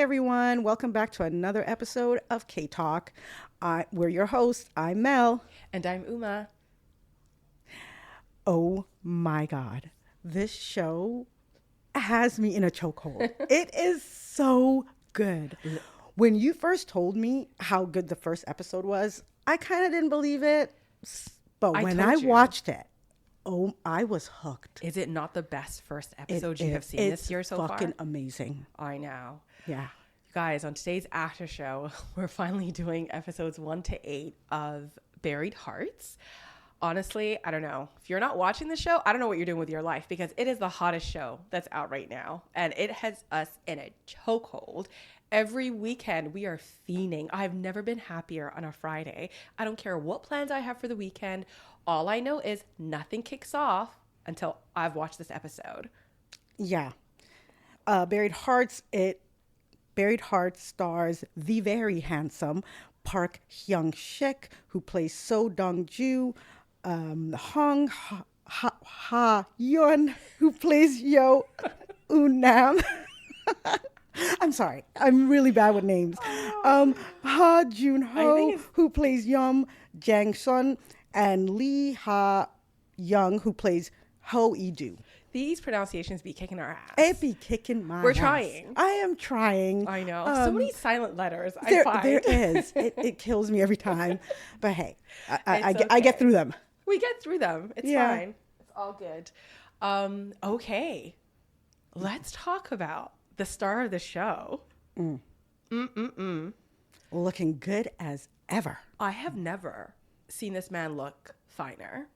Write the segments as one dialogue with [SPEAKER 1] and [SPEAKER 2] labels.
[SPEAKER 1] everyone. Welcome back to another episode of K Talk. We're your hosts. I'm Mel.
[SPEAKER 2] And I'm Uma.
[SPEAKER 1] Oh my God. This show has me in a chokehold. It is so good. When you first told me how good the first episode was, I kind of didn't believe it. But when I watched it, I was hooked.
[SPEAKER 2] Is it not the best first episode you have seen this year so far?
[SPEAKER 1] It's fucking amazing.
[SPEAKER 2] I know.
[SPEAKER 1] Yeah.
[SPEAKER 2] Guys, on today's after show, we're finally doing episodes 1 to 8 of Buried Hearts. Honestly, I don't know. If you're not watching the show, I don't know what you're doing with your life, because it is the hottest show that's out right now. And it has us in a chokehold. Every weekend, we are fiending. I've never been happier on a Friday. I don't care what plans I have for the weekend. All I know is nothing kicks off until I've watched this episode.
[SPEAKER 1] Yeah. Buried Hearts stars the very handsome Park Hyung-sik, who plays So Dong-ju, Hwa-yeon, who plays Yo Unam. I'm sorry. I'm really bad with names. Ha Jun-ho, who plays Yum Jang-sun, and Lee Ha-young, who plays Ho-ee-do.
[SPEAKER 2] These pronunciations be kicking our ass.
[SPEAKER 1] It be kicking my
[SPEAKER 2] We're
[SPEAKER 1] ass.
[SPEAKER 2] trying.
[SPEAKER 1] I am trying.
[SPEAKER 2] I know. So many silent letters,
[SPEAKER 1] There
[SPEAKER 2] I find.
[SPEAKER 1] is. It kills me every time. But hey, I
[SPEAKER 2] okay.
[SPEAKER 1] get through them.
[SPEAKER 2] We get through them. It's fine. It's all good. Okay. Let's talk about the star of the show.
[SPEAKER 1] Looking good as ever.
[SPEAKER 2] I have never seen this man look finer.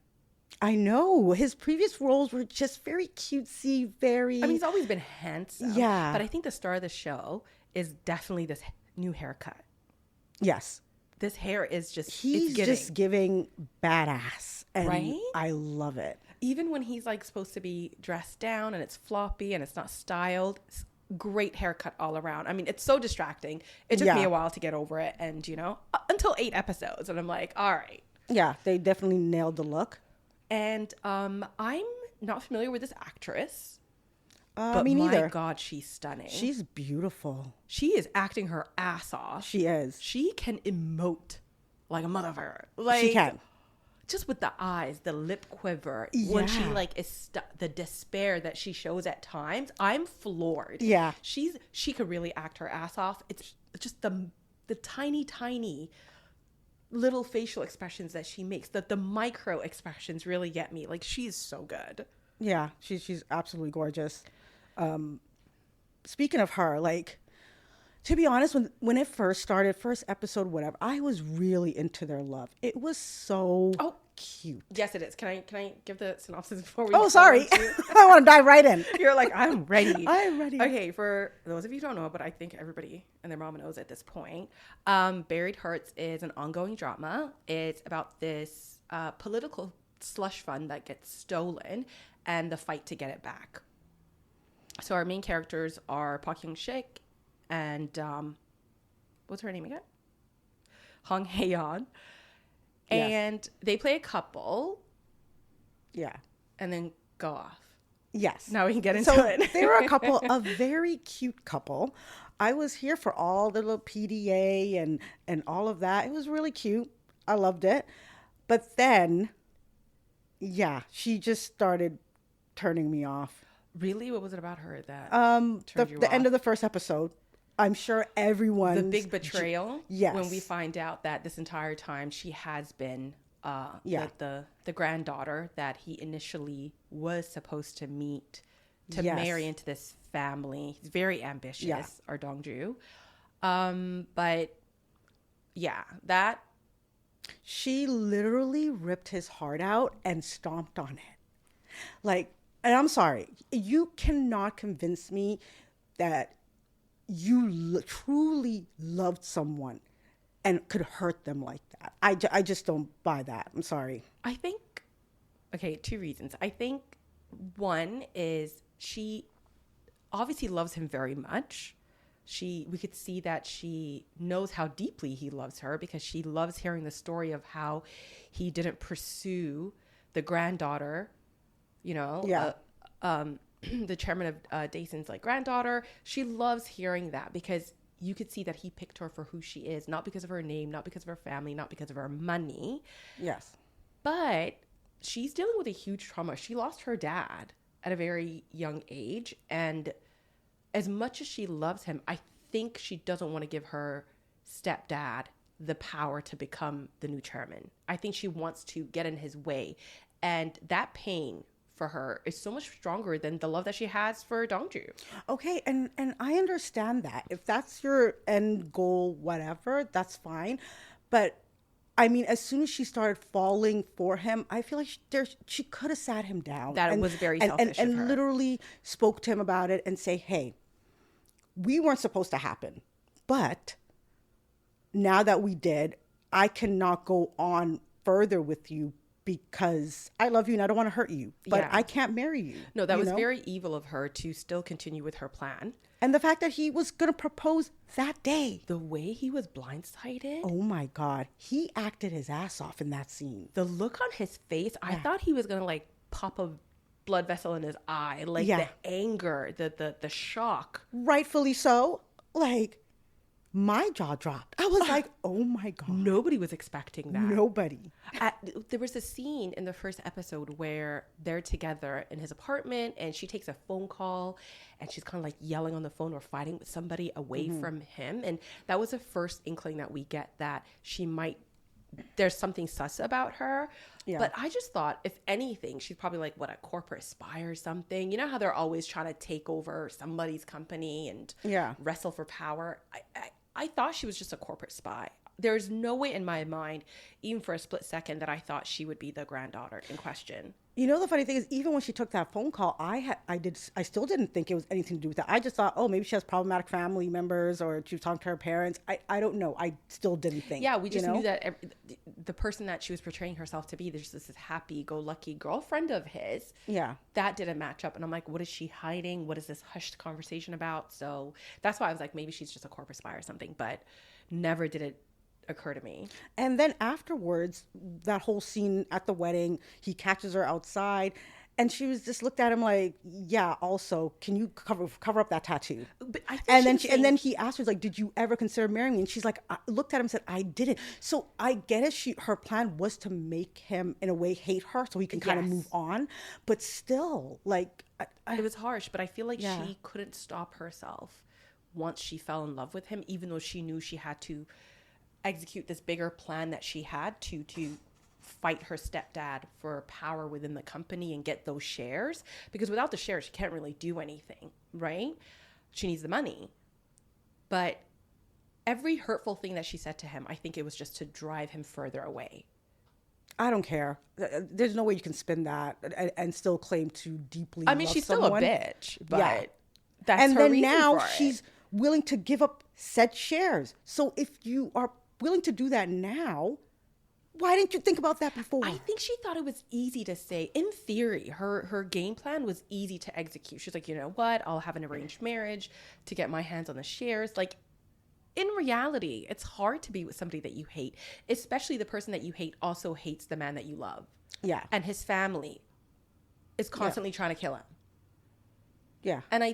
[SPEAKER 1] I know. His previous roles were just very cutesy, very...
[SPEAKER 2] I mean, he's always been handsome.
[SPEAKER 1] Yeah.
[SPEAKER 2] But I think the star of the show is definitely this new haircut.
[SPEAKER 1] Yes.
[SPEAKER 2] This hair is just...
[SPEAKER 1] He's just giving badass. And
[SPEAKER 2] right?
[SPEAKER 1] I love it.
[SPEAKER 2] Even when he's like supposed to be dressed down and it's floppy and it's not styled, it's great haircut all around. I mean, it's so distracting. It took me a while to get over it. And, until 8 episodes. And I'm like, all right.
[SPEAKER 1] Yeah, they definitely nailed the look.
[SPEAKER 2] And I'm not familiar with this actress. But
[SPEAKER 1] me neither.
[SPEAKER 2] my God, she's stunning.
[SPEAKER 1] She's beautiful.
[SPEAKER 2] She is acting her ass off.
[SPEAKER 1] She is.
[SPEAKER 2] She can emote like a motherfucker. Like,
[SPEAKER 1] she can.
[SPEAKER 2] Just with the eyes, the lip quiver.
[SPEAKER 1] Yeah.
[SPEAKER 2] When she is the despair that she shows at times, I'm floored.
[SPEAKER 1] Yeah.
[SPEAKER 2] She could really act her ass off. It's just the tiny little facial expressions that she makes, the micro expressions really get me. Like, she's so good.
[SPEAKER 1] Yeah, she's absolutely gorgeous. Speaking of her, like, to be honest, when it first started, first episode, whatever, I was really into their love. It was so cute.
[SPEAKER 2] Yes, it is. Can I give the synopsis before we?
[SPEAKER 1] Oh, sorry. I want to dive right in.
[SPEAKER 2] You're like, I'm ready.
[SPEAKER 1] I'm ready.
[SPEAKER 2] Okay, for those of you who don't know, but I think everybody and their mama knows at this point, Buried Hearts is an ongoing drama. It's about this political slush fund that gets stolen and the fight to get it back. So our main characters are Park Hyung-sik and what's her name again? Hwa-yeon.
[SPEAKER 1] Yes.
[SPEAKER 2] And they play a couple.
[SPEAKER 1] Yeah.
[SPEAKER 2] And then go off.
[SPEAKER 1] Yes.
[SPEAKER 2] Now we can get into it.
[SPEAKER 1] They were a very cute couple. I was here for all the little PDA and all of that. It was really cute. I loved it. But then, she just started turning me off.
[SPEAKER 2] Really? What was it about her that
[SPEAKER 1] the end of the first episode? I'm sure everyone...
[SPEAKER 2] The big betrayal?
[SPEAKER 1] Yes.
[SPEAKER 2] When we find out that this entire time she has been the granddaughter that he initially was supposed to meet to marry into this family. He's very ambitious, our Dong-ju. But that...
[SPEAKER 1] She literally ripped his heart out and stomped on it. Like, and I'm sorry, you cannot convince me that you truly loved someone and could hurt them like that. I just don't buy that. I'm sorry.
[SPEAKER 2] I think, two reasons. I think one is she obviously loves him very much. We could see that she knows how deeply he loves her because she loves hearing the story of how he didn't pursue the granddaughter, the chairman of Dayson's like granddaughter. She loves hearing that because you could see that he picked her for who she is, not because of her name, not because of her family, not because of her money.
[SPEAKER 1] Yes.
[SPEAKER 2] But she's dealing with a huge trauma. She lost her dad at a very young age. And as much as she loves him, I think she doesn't want to give her stepdad the power to become the new chairman. I think she wants to get in his way. And that pain for her is so much stronger than the love that she has for Dongju.
[SPEAKER 1] Okay, and I understand that. If that's your end goal, whatever, that's fine. But I mean, as soon as she started falling for him, I feel like she could have sat him down.
[SPEAKER 2] That was very selfish of her.
[SPEAKER 1] And literally spoke to him about it and say, hey, we weren't supposed to happen. But now that we did, I cannot go on further with you because I love you and I don't want to hurt you, but
[SPEAKER 2] Yeah.
[SPEAKER 1] I can't marry you.
[SPEAKER 2] No, that
[SPEAKER 1] you
[SPEAKER 2] was
[SPEAKER 1] know?
[SPEAKER 2] very evil of her to still continue with her plan.
[SPEAKER 1] And the fact that he was going to propose that day.
[SPEAKER 2] The way he was blindsided,
[SPEAKER 1] Oh my God. He acted his ass off in that scene.
[SPEAKER 2] the look on his face, I thought he was going to like pop a blood vessel in his eye, like
[SPEAKER 1] Yeah.
[SPEAKER 2] the anger, the shock.
[SPEAKER 1] Rightfully so. Like, my jaw dropped. I was like, oh my God.
[SPEAKER 2] Nobody was expecting that.
[SPEAKER 1] Nobody.
[SPEAKER 2] There was a scene in the first episode where they're together in his apartment and she takes a phone call and she's kind of like yelling on the phone or fighting with somebody away from him. And that was the first inkling that we get that there's something sus about her.
[SPEAKER 1] Yeah.
[SPEAKER 2] But I just thought, if anything, she's probably like, what, a corporate spy or something. You know how they're always trying to take over somebody's company and
[SPEAKER 1] Yeah.
[SPEAKER 2] wrestle for power? I thought she was just a corporate spy. There's no way in my mind, even for a split second, that I thought she would be the granddaughter in question.
[SPEAKER 1] You know, the funny thing is, even when she took that phone call, I still didn't think it was anything to do with that. I just thought, oh, maybe she has problematic family members or she was talking to her parents. I don't know. I still didn't think.
[SPEAKER 2] Yeah, we just
[SPEAKER 1] you know?
[SPEAKER 2] knew that the person that she was portraying herself to be, there's this happy-go-lucky girlfriend of his.
[SPEAKER 1] Yeah.
[SPEAKER 2] That didn't match up. And I'm like, what is she hiding? What is this hushed conversation about? So that's why I was like, maybe she's just a corporate spy or something. But never did it occur to me.
[SPEAKER 1] And then afterwards, that whole scene at the wedding, he catches her outside and she was just looked at him like, yeah, also, can you cover up that tattoo?
[SPEAKER 2] But I think
[SPEAKER 1] And then he asked her, like, did you ever consider marrying me? And she's like, I looked at him and said, I didn't. So I get it. Her plan was to make him, in a way, hate her so he can kind of
[SPEAKER 2] Yes.
[SPEAKER 1] move on. But still, like,
[SPEAKER 2] it was harsh, but I feel like
[SPEAKER 1] Yeah.
[SPEAKER 2] she couldn't stop herself once she fell in love with him, even though she knew she had to execute this bigger plan that she had to fight her stepdad for power within the company and get those shares, because without the shares she can't really do anything, right? She needs the money. But every hurtful thing that she said to him, I think it was just to drive him further away.
[SPEAKER 1] I don't care. There's no way you can spin that and still claim to deeply
[SPEAKER 2] I mean,
[SPEAKER 1] love
[SPEAKER 2] she's
[SPEAKER 1] someone.
[SPEAKER 2] still a bitch, but
[SPEAKER 1] Yeah.
[SPEAKER 2] that's
[SPEAKER 1] And
[SPEAKER 2] her
[SPEAKER 1] then
[SPEAKER 2] reason
[SPEAKER 1] now
[SPEAKER 2] for it.
[SPEAKER 1] she's willing to give up said shares. So if you are willing to do that now, why didn't you think about that before?
[SPEAKER 2] I think she thought it was easy to say. In theory, her game plan was easy to execute. She's like, you know what? I'll have an arranged marriage to get my hands on the shares. Like, in reality, it's hard to be with somebody that you hate, especially the person that you hate also hates the man that you love.
[SPEAKER 1] Yeah.
[SPEAKER 2] And his family is constantly trying to kill him.
[SPEAKER 1] Yeah.
[SPEAKER 2] And I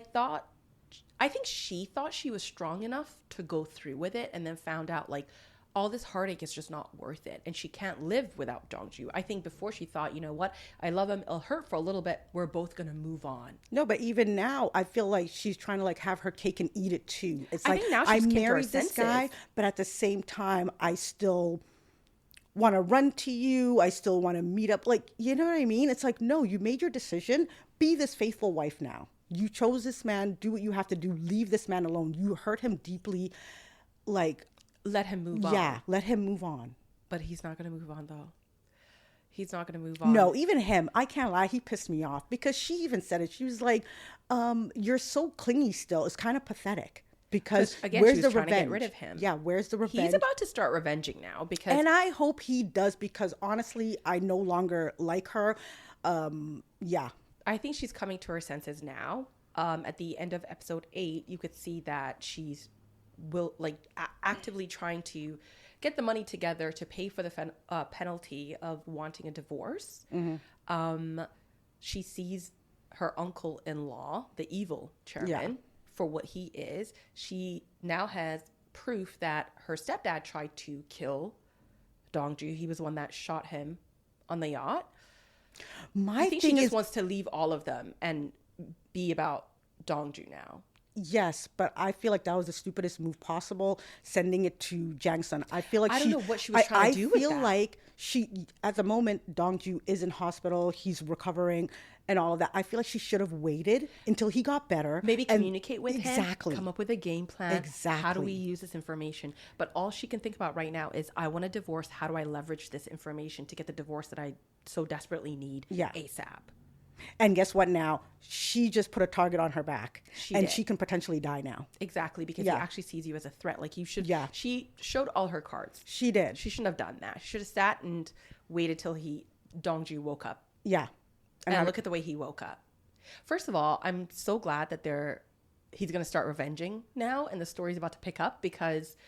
[SPEAKER 2] think she thought she was strong enough to go through with it, and then found out like all this heartache is just not worth it, and she can't live without Dongju. I think before she thought, you know what, I love him, it'll hurt for a little bit, we're both gonna move on.
[SPEAKER 1] No, but even now, I feel like she's trying to like have her cake and eat it too. It's
[SPEAKER 2] I
[SPEAKER 1] like,
[SPEAKER 2] think now
[SPEAKER 1] I
[SPEAKER 2] she's came to her
[SPEAKER 1] married this guy,
[SPEAKER 2] senses.
[SPEAKER 1] but at the same time, I still want to run to you. I still want to meet up. Like, you know what I mean? It's like, no, you made your decision. Be this faithful wife now. You chose this man. Do what you have to do. Leave this man alone. You hurt him deeply. Like,
[SPEAKER 2] Let him move on.
[SPEAKER 1] yeah, let him move on.
[SPEAKER 2] But he's not gonna move on though. He's not gonna move on.
[SPEAKER 1] No, even him, I can't lie, he pissed me off because she even said it. She was like, you're so clingy still. It's kind of pathetic because
[SPEAKER 2] again,
[SPEAKER 1] where's
[SPEAKER 2] she
[SPEAKER 1] the
[SPEAKER 2] was trying to
[SPEAKER 1] revenge?
[SPEAKER 2] get rid of him.
[SPEAKER 1] Yeah, where's the revenge?
[SPEAKER 2] He's about to start revenging now because
[SPEAKER 1] And I hope he does because honestly, I no longer like her. Yeah.
[SPEAKER 2] I think she's coming to her senses now. At the end of episode 8, you could see that she's actively trying to get the money together to pay for the penalty of wanting a divorce. She sees her uncle-in-law, the evil chairman,
[SPEAKER 1] Yeah.
[SPEAKER 2] for what he is. She now has proof that her stepdad tried to kill Dongju. He was the one that shot him on the yacht.
[SPEAKER 1] My
[SPEAKER 2] I think
[SPEAKER 1] thing
[SPEAKER 2] she just
[SPEAKER 1] is,
[SPEAKER 2] wants to leave all of them and be about Dongju now.
[SPEAKER 1] yes, but I feel like that was the stupidest move possible, sending it to Jang-sun. I feel like
[SPEAKER 2] I don't know what she was trying to do with
[SPEAKER 1] I feel
[SPEAKER 2] that.
[SPEAKER 1] like at the moment, Dongju is in hospital. He's recovering and all of that. I feel like she should have waited until he got better.
[SPEAKER 2] Maybe
[SPEAKER 1] and-
[SPEAKER 2] communicate with
[SPEAKER 1] exactly.
[SPEAKER 2] him, come up with a game plan. How do
[SPEAKER 1] Exactly.
[SPEAKER 2] we use this information? But all she can think about right now is, I want a divorce. How do I leverage this information to get the divorce that I so desperately need
[SPEAKER 1] Yeah.
[SPEAKER 2] ASAP?
[SPEAKER 1] And guess what now? She just put a target on her back.
[SPEAKER 2] She
[SPEAKER 1] and
[SPEAKER 2] did.
[SPEAKER 1] she can potentially die now.
[SPEAKER 2] Exactly, because
[SPEAKER 1] Yeah.
[SPEAKER 2] he actually sees you as a threat. Like, you should.
[SPEAKER 1] Yeah.
[SPEAKER 2] She showed all her cards.
[SPEAKER 1] She did.
[SPEAKER 2] She shouldn't have done that. She should have sat and waited till Dongju woke up.
[SPEAKER 1] Yeah.
[SPEAKER 2] And look at the way he woke up. First of all, I'm so glad that he's going to start revenging now, and the story's about to pick up, because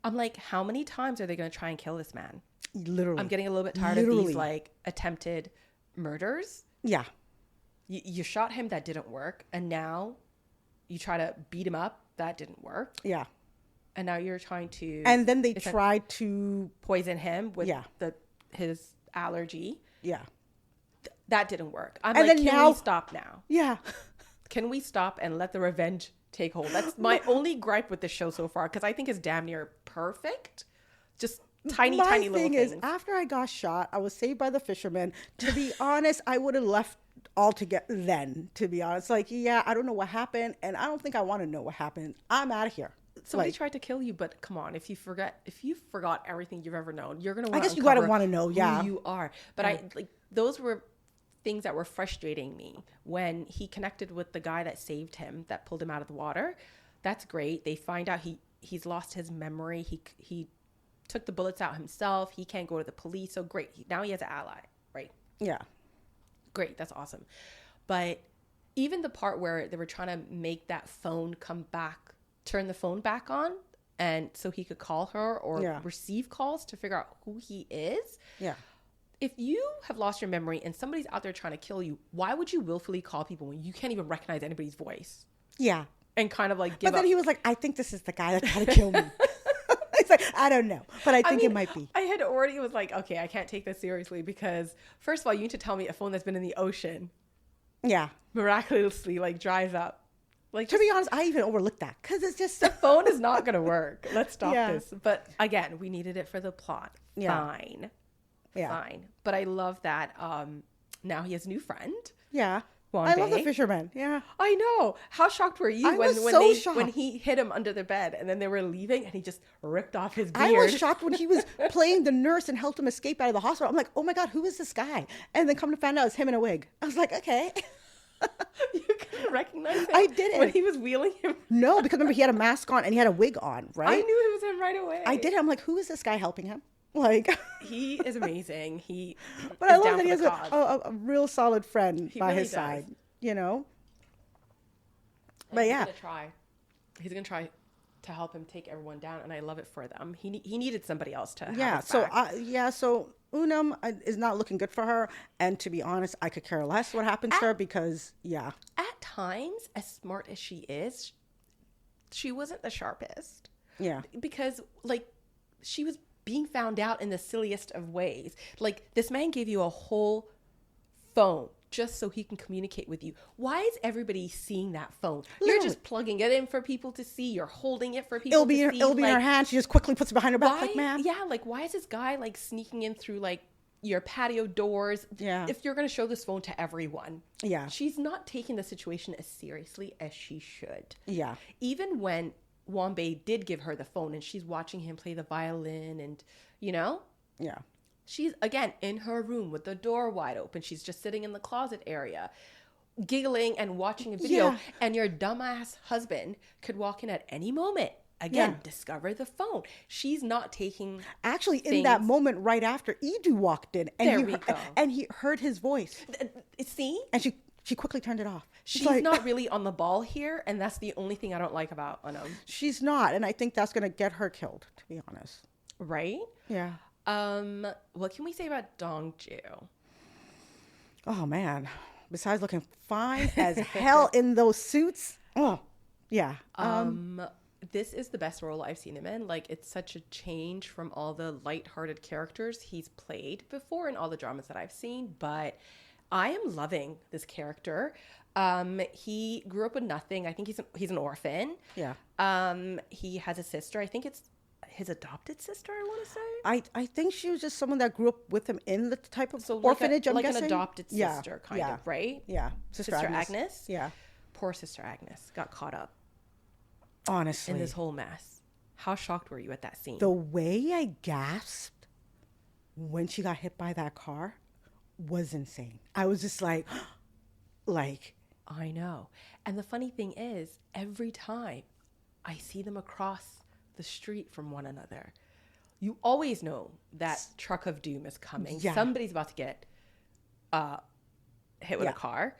[SPEAKER 2] I'm like, how many times are they going to try and kill this man?
[SPEAKER 1] Literally.
[SPEAKER 2] I'm getting a little bit tired of these like attempted murders.
[SPEAKER 1] Yeah.
[SPEAKER 2] You shot him, that didn't work, and now you try to beat him up, that didn't work,
[SPEAKER 1] Yeah.
[SPEAKER 2] and now you're trying to
[SPEAKER 1] And then they tried to,
[SPEAKER 2] poison him with
[SPEAKER 1] Yeah.
[SPEAKER 2] his allergy.
[SPEAKER 1] yeah.
[SPEAKER 2] That didn't work. I'm
[SPEAKER 1] And
[SPEAKER 2] like,
[SPEAKER 1] then
[SPEAKER 2] can
[SPEAKER 1] now-
[SPEAKER 2] we stop now?
[SPEAKER 1] Yeah.
[SPEAKER 2] Can we stop and let the revenge take hold? That's my only gripe with the show so far, because I think it's damn near perfect. Just tiny
[SPEAKER 1] My
[SPEAKER 2] little
[SPEAKER 1] thing
[SPEAKER 2] things.
[SPEAKER 1] is, after I got shot, I was saved by the fisherman. To be honest, I would have left altogether then, to be honest. Like, yeah, I don't know what happened, and I don't think I want to know what happened. I'm out of here.
[SPEAKER 2] Somebody
[SPEAKER 1] Like,
[SPEAKER 2] tried to kill you, but come on, if you forgot everything you've ever known, you're gonna.
[SPEAKER 1] I guess you gotta want to know, yeah.
[SPEAKER 2] who you are. But I like, those were things that were frustrating me when he connected with the guy that saved him, that pulled him out of the water. That's great. They find out he's lost his memory. He took the bullets out himself. He can't go to the police. So great. Now he has an ally, right?
[SPEAKER 1] Yeah.
[SPEAKER 2] Great. That's awesome. But even the part where they were trying to make that phone come back, turn the phone back on, and so he could call her or
[SPEAKER 1] Yeah.
[SPEAKER 2] receive calls to figure out who he is.
[SPEAKER 1] Yeah.
[SPEAKER 2] If you have lost your memory and somebody's out there trying to kill you, why would you willfully call people when you can't even recognize anybody's voice?
[SPEAKER 1] Yeah.
[SPEAKER 2] And kind of like give
[SPEAKER 1] But then
[SPEAKER 2] up.
[SPEAKER 1] he was like, I think this is the guy that tried to kill me. It's like, I don't know, but I think it might be.
[SPEAKER 2] I had already was like, okay, I can't take this seriously, because first of all, you need to tell me a phone that's been in the ocean
[SPEAKER 1] Yeah.
[SPEAKER 2] miraculously like dries up. Like,
[SPEAKER 1] To be honest, I even overlooked that because it's just
[SPEAKER 2] the phone is not going to work. Let's stop
[SPEAKER 1] Yeah.
[SPEAKER 2] this. But again, we needed it for the plot.
[SPEAKER 1] Yeah.
[SPEAKER 2] Fine.
[SPEAKER 1] Yeah.
[SPEAKER 2] Fine. But I love that now he has a new friend.
[SPEAKER 1] Yeah.
[SPEAKER 2] Juan
[SPEAKER 1] I love the
[SPEAKER 2] Bei.
[SPEAKER 1] fisherman. Yeah.
[SPEAKER 2] I know. How shocked were you
[SPEAKER 1] I was
[SPEAKER 2] when
[SPEAKER 1] so
[SPEAKER 2] when
[SPEAKER 1] shocked.
[SPEAKER 2] he hit him under the bed and then they were leaving and he just ripped off his beard?
[SPEAKER 1] I was shocked when he was playing the nurse and helped him escape out of the hospital. I'm like, oh my God, who is this guy? And then come to find out it's him in a wig. I was like, okay.
[SPEAKER 2] You couldn't recognize him?
[SPEAKER 1] I didn't.
[SPEAKER 2] When he was wheeling him?
[SPEAKER 1] No, because remember he had a mask on and he had a wig on, right?
[SPEAKER 2] I knew it was him right away.
[SPEAKER 1] I did. I'm like, who is this guy helping him? Like,
[SPEAKER 2] He is amazing. He
[SPEAKER 1] but
[SPEAKER 2] is
[SPEAKER 1] I love
[SPEAKER 2] down
[SPEAKER 1] that he
[SPEAKER 2] for
[SPEAKER 1] has
[SPEAKER 2] the cause.
[SPEAKER 1] a real solid friend
[SPEAKER 2] He
[SPEAKER 1] by
[SPEAKER 2] really
[SPEAKER 1] his
[SPEAKER 2] does.
[SPEAKER 1] side, you know?
[SPEAKER 2] And
[SPEAKER 1] But
[SPEAKER 2] he's
[SPEAKER 1] yeah.
[SPEAKER 2] gonna try. He's gonna try to help him take everyone down, and I love it for them. He needed somebody else to have
[SPEAKER 1] Yeah.
[SPEAKER 2] his
[SPEAKER 1] So,
[SPEAKER 2] back.
[SPEAKER 1] so Unam is not looking good for her. And to be honest, I could care less what happens to her because, yeah.
[SPEAKER 2] At times, as smart as she is, she wasn't the sharpest.
[SPEAKER 1] Yeah.
[SPEAKER 2] Because like she was being found out in the silliest of ways. Like, this man gave you a whole phone just so he can communicate with you. Why is everybody seeing that phone? You're
[SPEAKER 1] Literally.
[SPEAKER 2] just plugging it in for people to see. You're holding it for people
[SPEAKER 1] It'll be,
[SPEAKER 2] to see.
[SPEAKER 1] it'll be in her
[SPEAKER 2] Like,
[SPEAKER 1] hand. She just quickly puts it behind her back,
[SPEAKER 2] why?
[SPEAKER 1] like, ma'am.
[SPEAKER 2] Yeah, like, why is this guy like sneaking in through like your patio doors?
[SPEAKER 1] Yeah.
[SPEAKER 2] If you're gonna show this phone to everyone.
[SPEAKER 1] Yeah.
[SPEAKER 2] She's not taking the situation as seriously as she should.
[SPEAKER 1] Yeah.
[SPEAKER 2] Even when Juan Bei did give her the phone and she's watching him play the violin and, you know,
[SPEAKER 1] Yeah.
[SPEAKER 2] she's again in her room with the door wide open. She's just sitting in the closet area, giggling and watching a video.
[SPEAKER 1] Yeah.
[SPEAKER 2] And your dumbass husband could walk in at any moment. Again,
[SPEAKER 1] Yeah.
[SPEAKER 2] discover the phone. She's not taking.
[SPEAKER 1] Actually, in that
[SPEAKER 2] things-
[SPEAKER 1] moment right after, Edu walked in and,
[SPEAKER 2] There
[SPEAKER 1] he,
[SPEAKER 2] we go.
[SPEAKER 1] and he heard his voice.
[SPEAKER 2] See,
[SPEAKER 1] And she quickly turned it off. It's
[SPEAKER 2] she's
[SPEAKER 1] like,
[SPEAKER 2] not really on the ball here, and that's the only thing I don't like about Unum.
[SPEAKER 1] She's not. And I think that's going to get her killed, to be honest.
[SPEAKER 2] Right?
[SPEAKER 1] Yeah.
[SPEAKER 2] What can we say about Dongju?
[SPEAKER 1] Oh, man. besides looking fine as hell in those suits. Oh, yeah.
[SPEAKER 2] This is the best role I've seen him in. Like, it's such a change from all the lighthearted characters he's played before in all the dramas that I've seen. But I am loving this character. He grew up with nothing. I think he's an orphan.
[SPEAKER 1] Yeah.
[SPEAKER 2] He has a sister. I think it's his adopted sister, I want to say.
[SPEAKER 1] I think she was just someone that grew up with him in the type of
[SPEAKER 2] So
[SPEAKER 1] orphanage, I'm
[SPEAKER 2] like
[SPEAKER 1] guessing.
[SPEAKER 2] an adopted sister,
[SPEAKER 1] Yeah.
[SPEAKER 2] kind of, right?
[SPEAKER 1] Yeah.
[SPEAKER 2] Sister Agnes.
[SPEAKER 1] Yeah.
[SPEAKER 2] Poor Sister Agnes got caught up
[SPEAKER 1] Honestly.
[SPEAKER 2] in this whole mess. How shocked were you at that scene?
[SPEAKER 1] The way I gasped when she got hit by that car was insane. I was just like,
[SPEAKER 2] I know. And the funny thing is, every time I see them across the street from one another, you always know that truck of doom is coming.
[SPEAKER 1] Yeah.
[SPEAKER 2] Somebody's about to get hit with a car.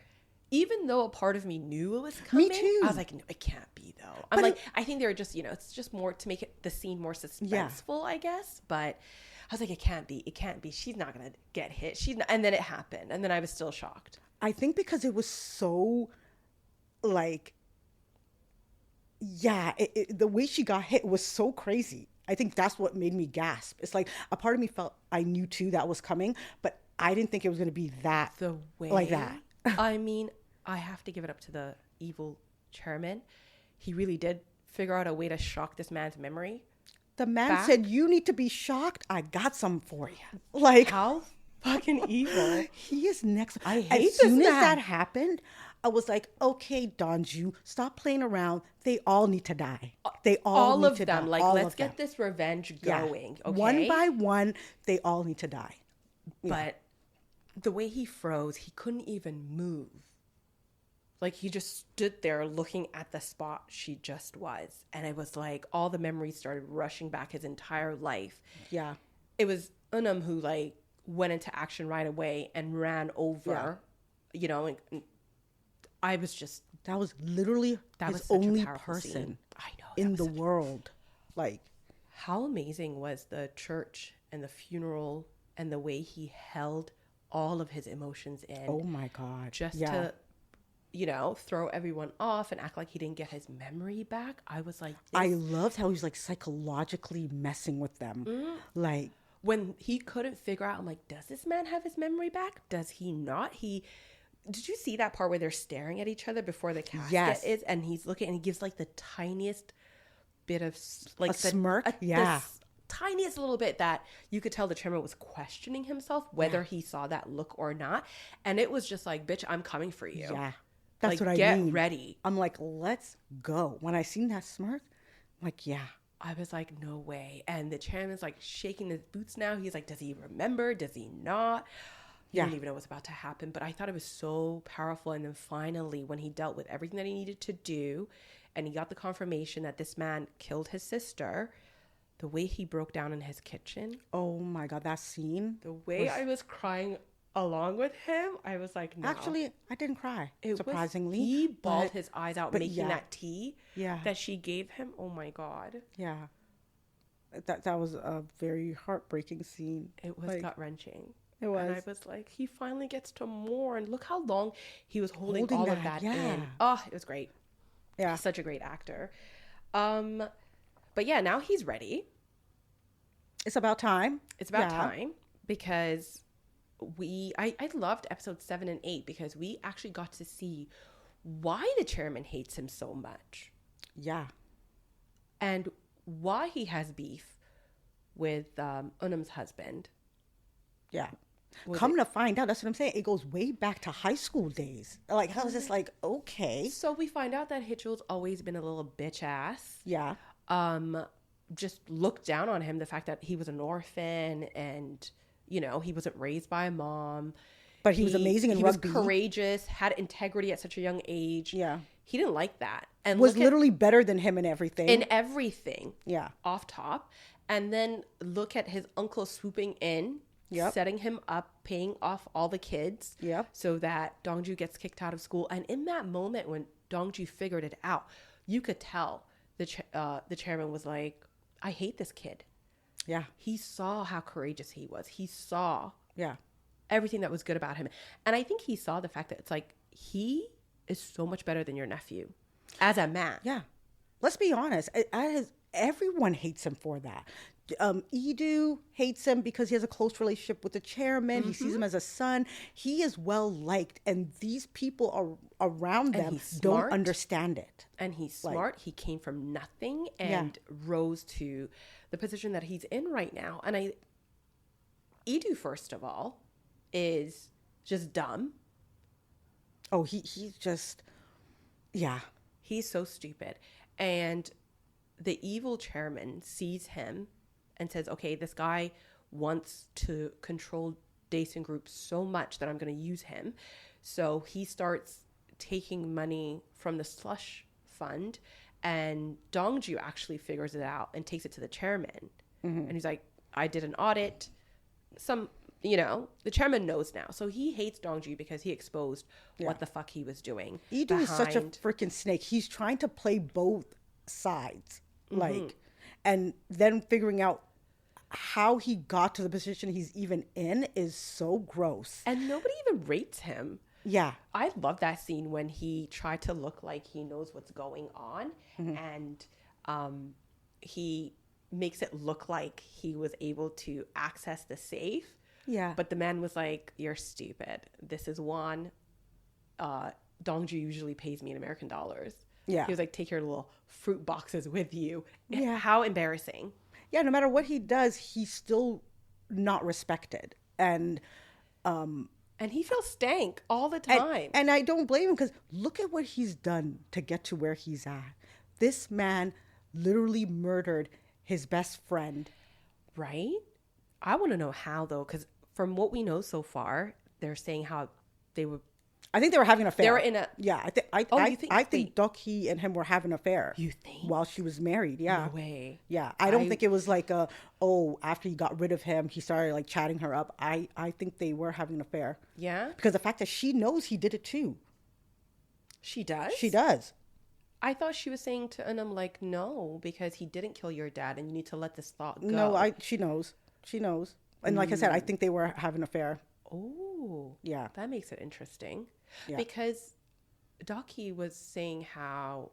[SPEAKER 2] Even though a part of me knew it was coming,
[SPEAKER 1] too.
[SPEAKER 2] I was like, no, it can't be though. I think they're just, it's just more to make the scene more suspenseful, I guess. But I was like, it can't be. She's not going to get hit. And then it happened. And then I was still shocked.
[SPEAKER 1] I think because it was so, the way she got hit was so crazy. I think that's what made me gasp. It's like a part of me felt I knew too that was coming, but I didn't think it was going to be that
[SPEAKER 2] The way,
[SPEAKER 1] like that.
[SPEAKER 2] I mean, I have to give it up to the evil chairman. He really did figure out a way to shock this man's memory.
[SPEAKER 1] The man
[SPEAKER 2] back.
[SPEAKER 1] said, "You need to be shocked. I got some for you." Like,
[SPEAKER 2] How fucking evil.
[SPEAKER 1] he is next.
[SPEAKER 2] I hate
[SPEAKER 1] as
[SPEAKER 2] this
[SPEAKER 1] soon as
[SPEAKER 2] man.
[SPEAKER 1] that happened, I was like, "Okay, Donju, stop playing around. They all need to die. They all need
[SPEAKER 2] of
[SPEAKER 1] to
[SPEAKER 2] them.
[SPEAKER 1] die.
[SPEAKER 2] Like,
[SPEAKER 1] All
[SPEAKER 2] let's
[SPEAKER 1] of them.
[SPEAKER 2] get this revenge
[SPEAKER 1] Yeah.
[SPEAKER 2] going. Okay.
[SPEAKER 1] One by one, they all need to die."
[SPEAKER 2] But the way he froze, he couldn't even move. Like, he just stood there looking at the spot she just was. And it was like all the memories started rushing back his entire life.
[SPEAKER 1] Yeah.
[SPEAKER 2] It was Unum who, like, went into action right away and ran over, and I was just...
[SPEAKER 1] That was literally
[SPEAKER 2] That
[SPEAKER 1] his
[SPEAKER 2] was such a
[SPEAKER 1] only
[SPEAKER 2] powerful
[SPEAKER 1] person
[SPEAKER 2] scene. I know.
[SPEAKER 1] in the world. Like,
[SPEAKER 2] How amazing was the church and the funeral and the way he held all of his emotions in.
[SPEAKER 1] oh my God.
[SPEAKER 2] Just to, throw everyone off and act like he didn't get his memory back. I was like,
[SPEAKER 1] I loved how he's like psychologically messing with them. Like,
[SPEAKER 2] when he couldn't figure out, I'm like, does this man have his memory back? Does he not? Did you see that part where they're staring at each other before the casket is? And he's looking and he gives like the tiniest bit of like
[SPEAKER 1] a smirk?
[SPEAKER 2] the tiniest little bit that you could tell the chairman was questioning himself whether he saw that look or not. And it was just like, bitch, I'm coming for you.
[SPEAKER 1] Yeah. That's
[SPEAKER 2] like,
[SPEAKER 1] what I
[SPEAKER 2] get
[SPEAKER 1] mean.
[SPEAKER 2] ready.
[SPEAKER 1] I'm like, let's go. When I seen that smirk, I'm like, yeah.
[SPEAKER 2] I was like, no way. And the chairman's like shaking his boots now. He's like, does he remember? Does he not? He didn't even know what's about to happen. But I thought it was so powerful. And then finally, when he dealt with everything that he needed to do, and he got the confirmation that this man killed his sister, the way he broke down in his kitchen.
[SPEAKER 1] Oh my God, that scene.
[SPEAKER 2] The way I was crying along with him, I was like, no.
[SPEAKER 1] Actually, I didn't cry, surprisingly.
[SPEAKER 2] He bawled his eyes out making that tea
[SPEAKER 1] Yeah.
[SPEAKER 2] that she gave him. Oh my God.
[SPEAKER 1] Yeah. That was a very heartbreaking scene.
[SPEAKER 2] It was gut-wrenching.
[SPEAKER 1] It was.
[SPEAKER 2] And I was like, he finally gets to mourn. Look how long he was holding all
[SPEAKER 1] that,
[SPEAKER 2] of that
[SPEAKER 1] yeah.
[SPEAKER 2] in. Oh, it was great.
[SPEAKER 1] Yeah.
[SPEAKER 2] He's such a great actor. But yeah, now he's ready.
[SPEAKER 1] It's about time.
[SPEAKER 2] It's about time because I loved episodes 7 and 8 because we actually got to see why the chairman hates him so much.
[SPEAKER 1] Yeah.
[SPEAKER 2] And why he has beef with Unum's husband.
[SPEAKER 1] Yeah. Come to find out, that's what I'm saying. It goes way back to high school days. Like, I was just like, okay.
[SPEAKER 2] So we find out that Hitchell's always been a little bitch ass.
[SPEAKER 1] Yeah.
[SPEAKER 2] Just looked down on him, the fact that he was an orphan and, he wasn't raised by a mom.
[SPEAKER 1] But he was amazing in rugby.
[SPEAKER 2] He was courageous, had integrity at such a young age.
[SPEAKER 1] Yeah.
[SPEAKER 2] He didn't like that. And
[SPEAKER 1] was literally better than him in everything.
[SPEAKER 2] In everything.
[SPEAKER 1] Yeah.
[SPEAKER 2] Off top. And then look at his uncle swooping in.
[SPEAKER 1] Yep.
[SPEAKER 2] Setting him up, paying off all the kids.
[SPEAKER 1] Yep.
[SPEAKER 2] So that Dongju gets kicked out of school. And in that moment when Dongju figured it out, you could tell the chairman was like, I hate this kid.
[SPEAKER 1] Yeah.
[SPEAKER 2] He saw how courageous he was. He saw.
[SPEAKER 1] Yeah.
[SPEAKER 2] everything that was good about him. And I think he saw the fact that it's like, he is so much better than your nephew as a man.
[SPEAKER 1] Yeah. Let's be honest. Everyone hates him for that. Edu hates him because he has a close relationship with the chairman. He sees him as a son. He is well liked, and these people around them don't understand it.
[SPEAKER 2] And he's smart. He came from nothing and rose to the position that he's in right now. And Edu, first of all, is just dumb.
[SPEAKER 1] Oh, he's just, yeah.
[SPEAKER 2] He's so stupid. And the evil chairman sees him and says, okay, this guy wants to control Daesun Group so much that I'm going to use him. So he starts taking money from the slush fund, and Dongju actually figures it out and takes it to the chairman. And he's like, I did an audit. The chairman knows now. So he hates Dongju because he exposed what the fuck he was doing.
[SPEAKER 1] Edu is such a freaking snake. He's trying to play both sides. And then figuring out how he got to the position he's even in is so gross.
[SPEAKER 2] And nobody even rates him.
[SPEAKER 1] Yeah.
[SPEAKER 2] I love that scene when he tried to look like he knows what's going on. And he makes it look like he was able to access the safe.
[SPEAKER 1] Yeah.
[SPEAKER 2] But the man was like, you're stupid. This is won. Dongju usually pays me in American dollars.
[SPEAKER 1] Yeah.
[SPEAKER 2] He was like, take your little fruit boxes with you.
[SPEAKER 1] Yeah.
[SPEAKER 2] How embarrassing.
[SPEAKER 1] Yeah, no matter what he does, he's still not respected. And
[SPEAKER 2] he feels stank all the time.
[SPEAKER 1] And I don't blame him, because look at what he's done to get to where he's at. This man literally murdered his best friend.
[SPEAKER 2] Right? I want to know how, though, because from what we know so far, they're saying how they were...
[SPEAKER 1] I think they were having an affair.
[SPEAKER 2] They were in a...
[SPEAKER 1] Yeah, I think Dokhi and him were having an affair.
[SPEAKER 2] You think?
[SPEAKER 1] While she was married, yeah.
[SPEAKER 2] No way.
[SPEAKER 1] Yeah, I don't think it was like after he got rid of him, he started like chatting her up. I think they were having an affair.
[SPEAKER 2] Yeah?
[SPEAKER 1] Because the fact that she knows he did it too.
[SPEAKER 2] She does?
[SPEAKER 1] She does.
[SPEAKER 2] I thought she was saying to Unum, like, no, because he didn't kill your dad and you need to let this thought go.
[SPEAKER 1] No, she knows. She knows. And like I said, I think they were having an affair.
[SPEAKER 2] Oh.
[SPEAKER 1] Yeah.
[SPEAKER 2] That makes it interesting.
[SPEAKER 1] Yeah.
[SPEAKER 2] Because Daki was saying how,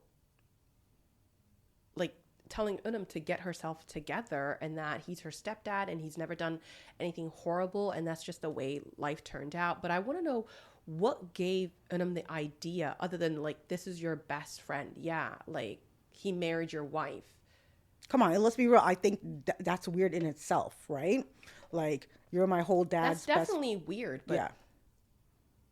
[SPEAKER 2] like, telling Unum to get herself together and that he's her stepdad and he's never done anything horrible and that's just the way life turned out. But I want to know what gave Unum the idea, other than, like, this is your best friend. Yeah, like, he married your wife.
[SPEAKER 1] Come on, let's be real. I think that's weird in itself, right? Like, you're my whole dad's
[SPEAKER 2] That's definitely weird, but
[SPEAKER 1] yeah.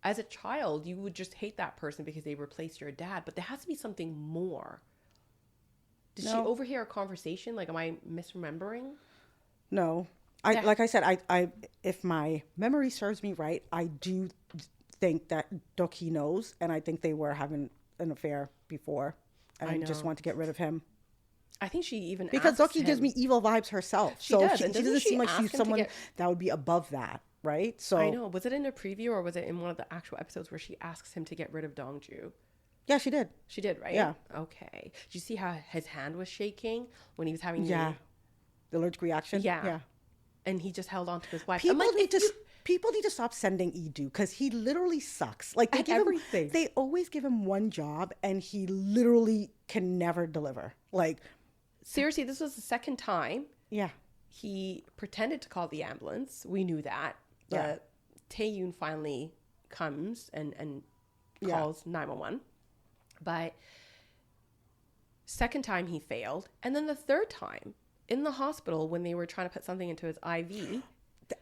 [SPEAKER 2] As a child, you would just hate that person because they replaced your dad. But there has to be something more. Did she overhear a conversation? Like, am I misremembering?
[SPEAKER 1] No. Like I said, I if my memory serves me right, I do think that Dokhi knows, and I think they were having an affair before, and I just want to get rid of him.
[SPEAKER 2] I think she even
[SPEAKER 1] because Dokhi gives me evil vibes herself.
[SPEAKER 2] She does.
[SPEAKER 1] She doesn't seem like she's someone that would be above that, right? So
[SPEAKER 2] I know. Was it in a preview or was it in one of the actual episodes where she asks him to get rid of Dongju?
[SPEAKER 1] Yeah, she did.
[SPEAKER 2] She did, right?
[SPEAKER 1] Yeah.
[SPEAKER 2] Okay. Did you see how his hand was shaking when he was having
[SPEAKER 1] the allergic reaction?
[SPEAKER 2] Yeah. And he just held on to his wife.
[SPEAKER 1] People need to stop sending Edu, because he literally sucks. Like, they give everything. They always give him one job and he literally can never deliver. Like,
[SPEAKER 2] seriously, this was the second time.
[SPEAKER 1] Yeah.
[SPEAKER 2] He pretended to call the ambulance. We knew that. But Taeyoon finally comes and calls 911. But second time he failed. And then the third time in the hospital when they were trying to put something into his IV.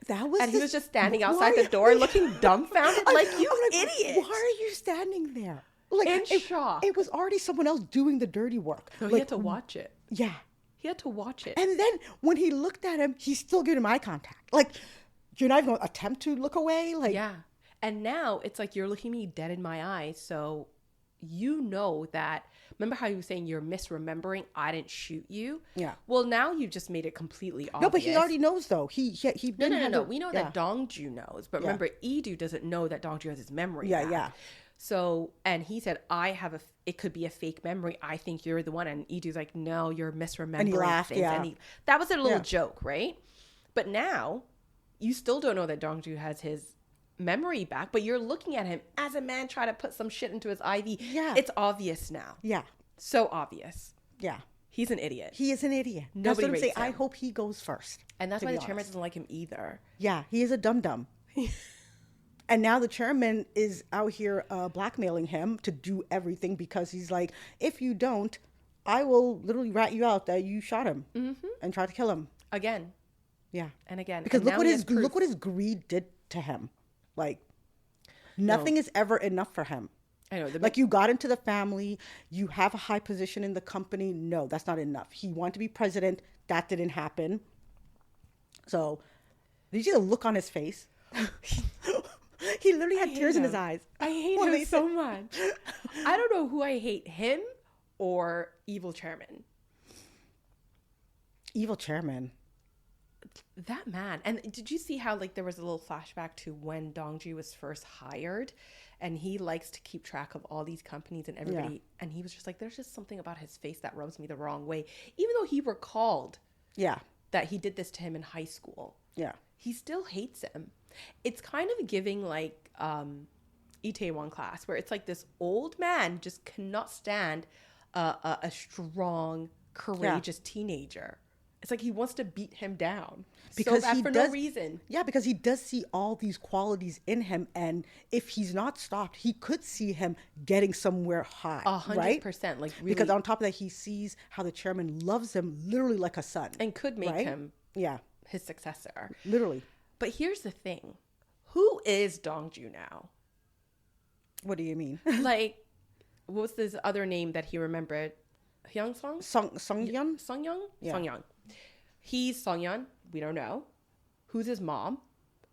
[SPEAKER 2] He was just standing outside the door looking dumbfounded. Idiot.
[SPEAKER 1] Why are you standing there? Like,
[SPEAKER 2] in shock.
[SPEAKER 1] It was already someone else doing the dirty work.
[SPEAKER 2] So he had to watch it.
[SPEAKER 1] Yeah.
[SPEAKER 2] He had to watch it.
[SPEAKER 1] And then when he looked at him, he's still giving him eye contact. Like, you're not even going to attempt to look away? Like,
[SPEAKER 2] yeah. And now it's like, you're looking me dead in my eyes. So you know that. Remember how you were saying you're misremembering? I didn't shoot you.
[SPEAKER 1] Yeah.
[SPEAKER 2] Well, now you've just made it completely obvious.
[SPEAKER 1] No, but he already knows, though.
[SPEAKER 2] No. We know that Dongju knows. But remember, Edu doesn't know that Dongju has his memory back.
[SPEAKER 1] Yeah.
[SPEAKER 2] So, and he said, it could be a fake memory. I think you're the one. And Edu's like, no, you're misremembering.
[SPEAKER 1] And he laughed,
[SPEAKER 2] things. And that was a little joke, right? But now, you still don't know that Dongju has his memory back, but you're looking at him as a man try to put some shit into his IV.
[SPEAKER 1] Yeah.
[SPEAKER 2] It's obvious now.
[SPEAKER 1] Yeah.
[SPEAKER 2] So obvious.
[SPEAKER 1] Yeah.
[SPEAKER 2] He's an idiot.
[SPEAKER 1] He is an idiot.
[SPEAKER 2] Nobody
[SPEAKER 1] That's what I'm saying.
[SPEAKER 2] rates him.
[SPEAKER 1] I hope he goes first.
[SPEAKER 2] And that's
[SPEAKER 1] to
[SPEAKER 2] why
[SPEAKER 1] be
[SPEAKER 2] the chairman
[SPEAKER 1] honest.
[SPEAKER 2] doesn't like him either.
[SPEAKER 1] Yeah, he is a dum-dum. And now the chairman is out here blackmailing him to do everything because he's like, if you don't, I will literally rat you out that you shot him and tried to kill him.
[SPEAKER 2] Again.
[SPEAKER 1] Yeah.
[SPEAKER 2] And again.
[SPEAKER 1] Because
[SPEAKER 2] and
[SPEAKER 1] look
[SPEAKER 2] now
[SPEAKER 1] what
[SPEAKER 2] he
[SPEAKER 1] his
[SPEAKER 2] has proof.
[SPEAKER 1] look what his greed did to him. Like nothing is ever enough for him.
[SPEAKER 2] I know.
[SPEAKER 1] Like you got into the family, you have a high position in the company. No, that's not enough. He wanted to be president. That didn't happen. So did you see the look on his face? He literally had tears in his eyes.
[SPEAKER 2] I hate him so much. I don't know who I hate, him or evil chairman.
[SPEAKER 1] Evil chairman.
[SPEAKER 2] That man. And did you see how like there was a little flashback to when Dongji was first hired, and he likes to keep track of all these companies and everybody.
[SPEAKER 1] Yeah.
[SPEAKER 2] And he was just like, there's just something about his face that rubs me the wrong way. Even though he recalled that he did this to him in high school.
[SPEAKER 1] Yeah.
[SPEAKER 2] He still hates him. It's kind of giving like Itaewon Class, where it's like this old man just cannot stand a strong, courageous teenager. It's like he wants to beat him down
[SPEAKER 1] Because
[SPEAKER 2] so bad
[SPEAKER 1] he
[SPEAKER 2] for
[SPEAKER 1] does,
[SPEAKER 2] no reason.
[SPEAKER 1] Yeah, because he does see all these qualities in him, and if he's not stopped, he could see him getting somewhere high.
[SPEAKER 2] 100%, like really,
[SPEAKER 1] Because on top of that, he sees how the chairman loves him literally like a son.
[SPEAKER 2] and could make
[SPEAKER 1] right?
[SPEAKER 2] him
[SPEAKER 1] Yeah,
[SPEAKER 2] his successor.
[SPEAKER 1] literally.
[SPEAKER 2] But here's the thing: who is Dongju now?
[SPEAKER 1] What do you mean?
[SPEAKER 2] Like, what was this other name that he remembered? Hyung-song?
[SPEAKER 1] Sungyeon?
[SPEAKER 2] Sungyeon?
[SPEAKER 1] Yeah.
[SPEAKER 2] Sungyeon. He's Sungyeon. We don't know. Who's his mom?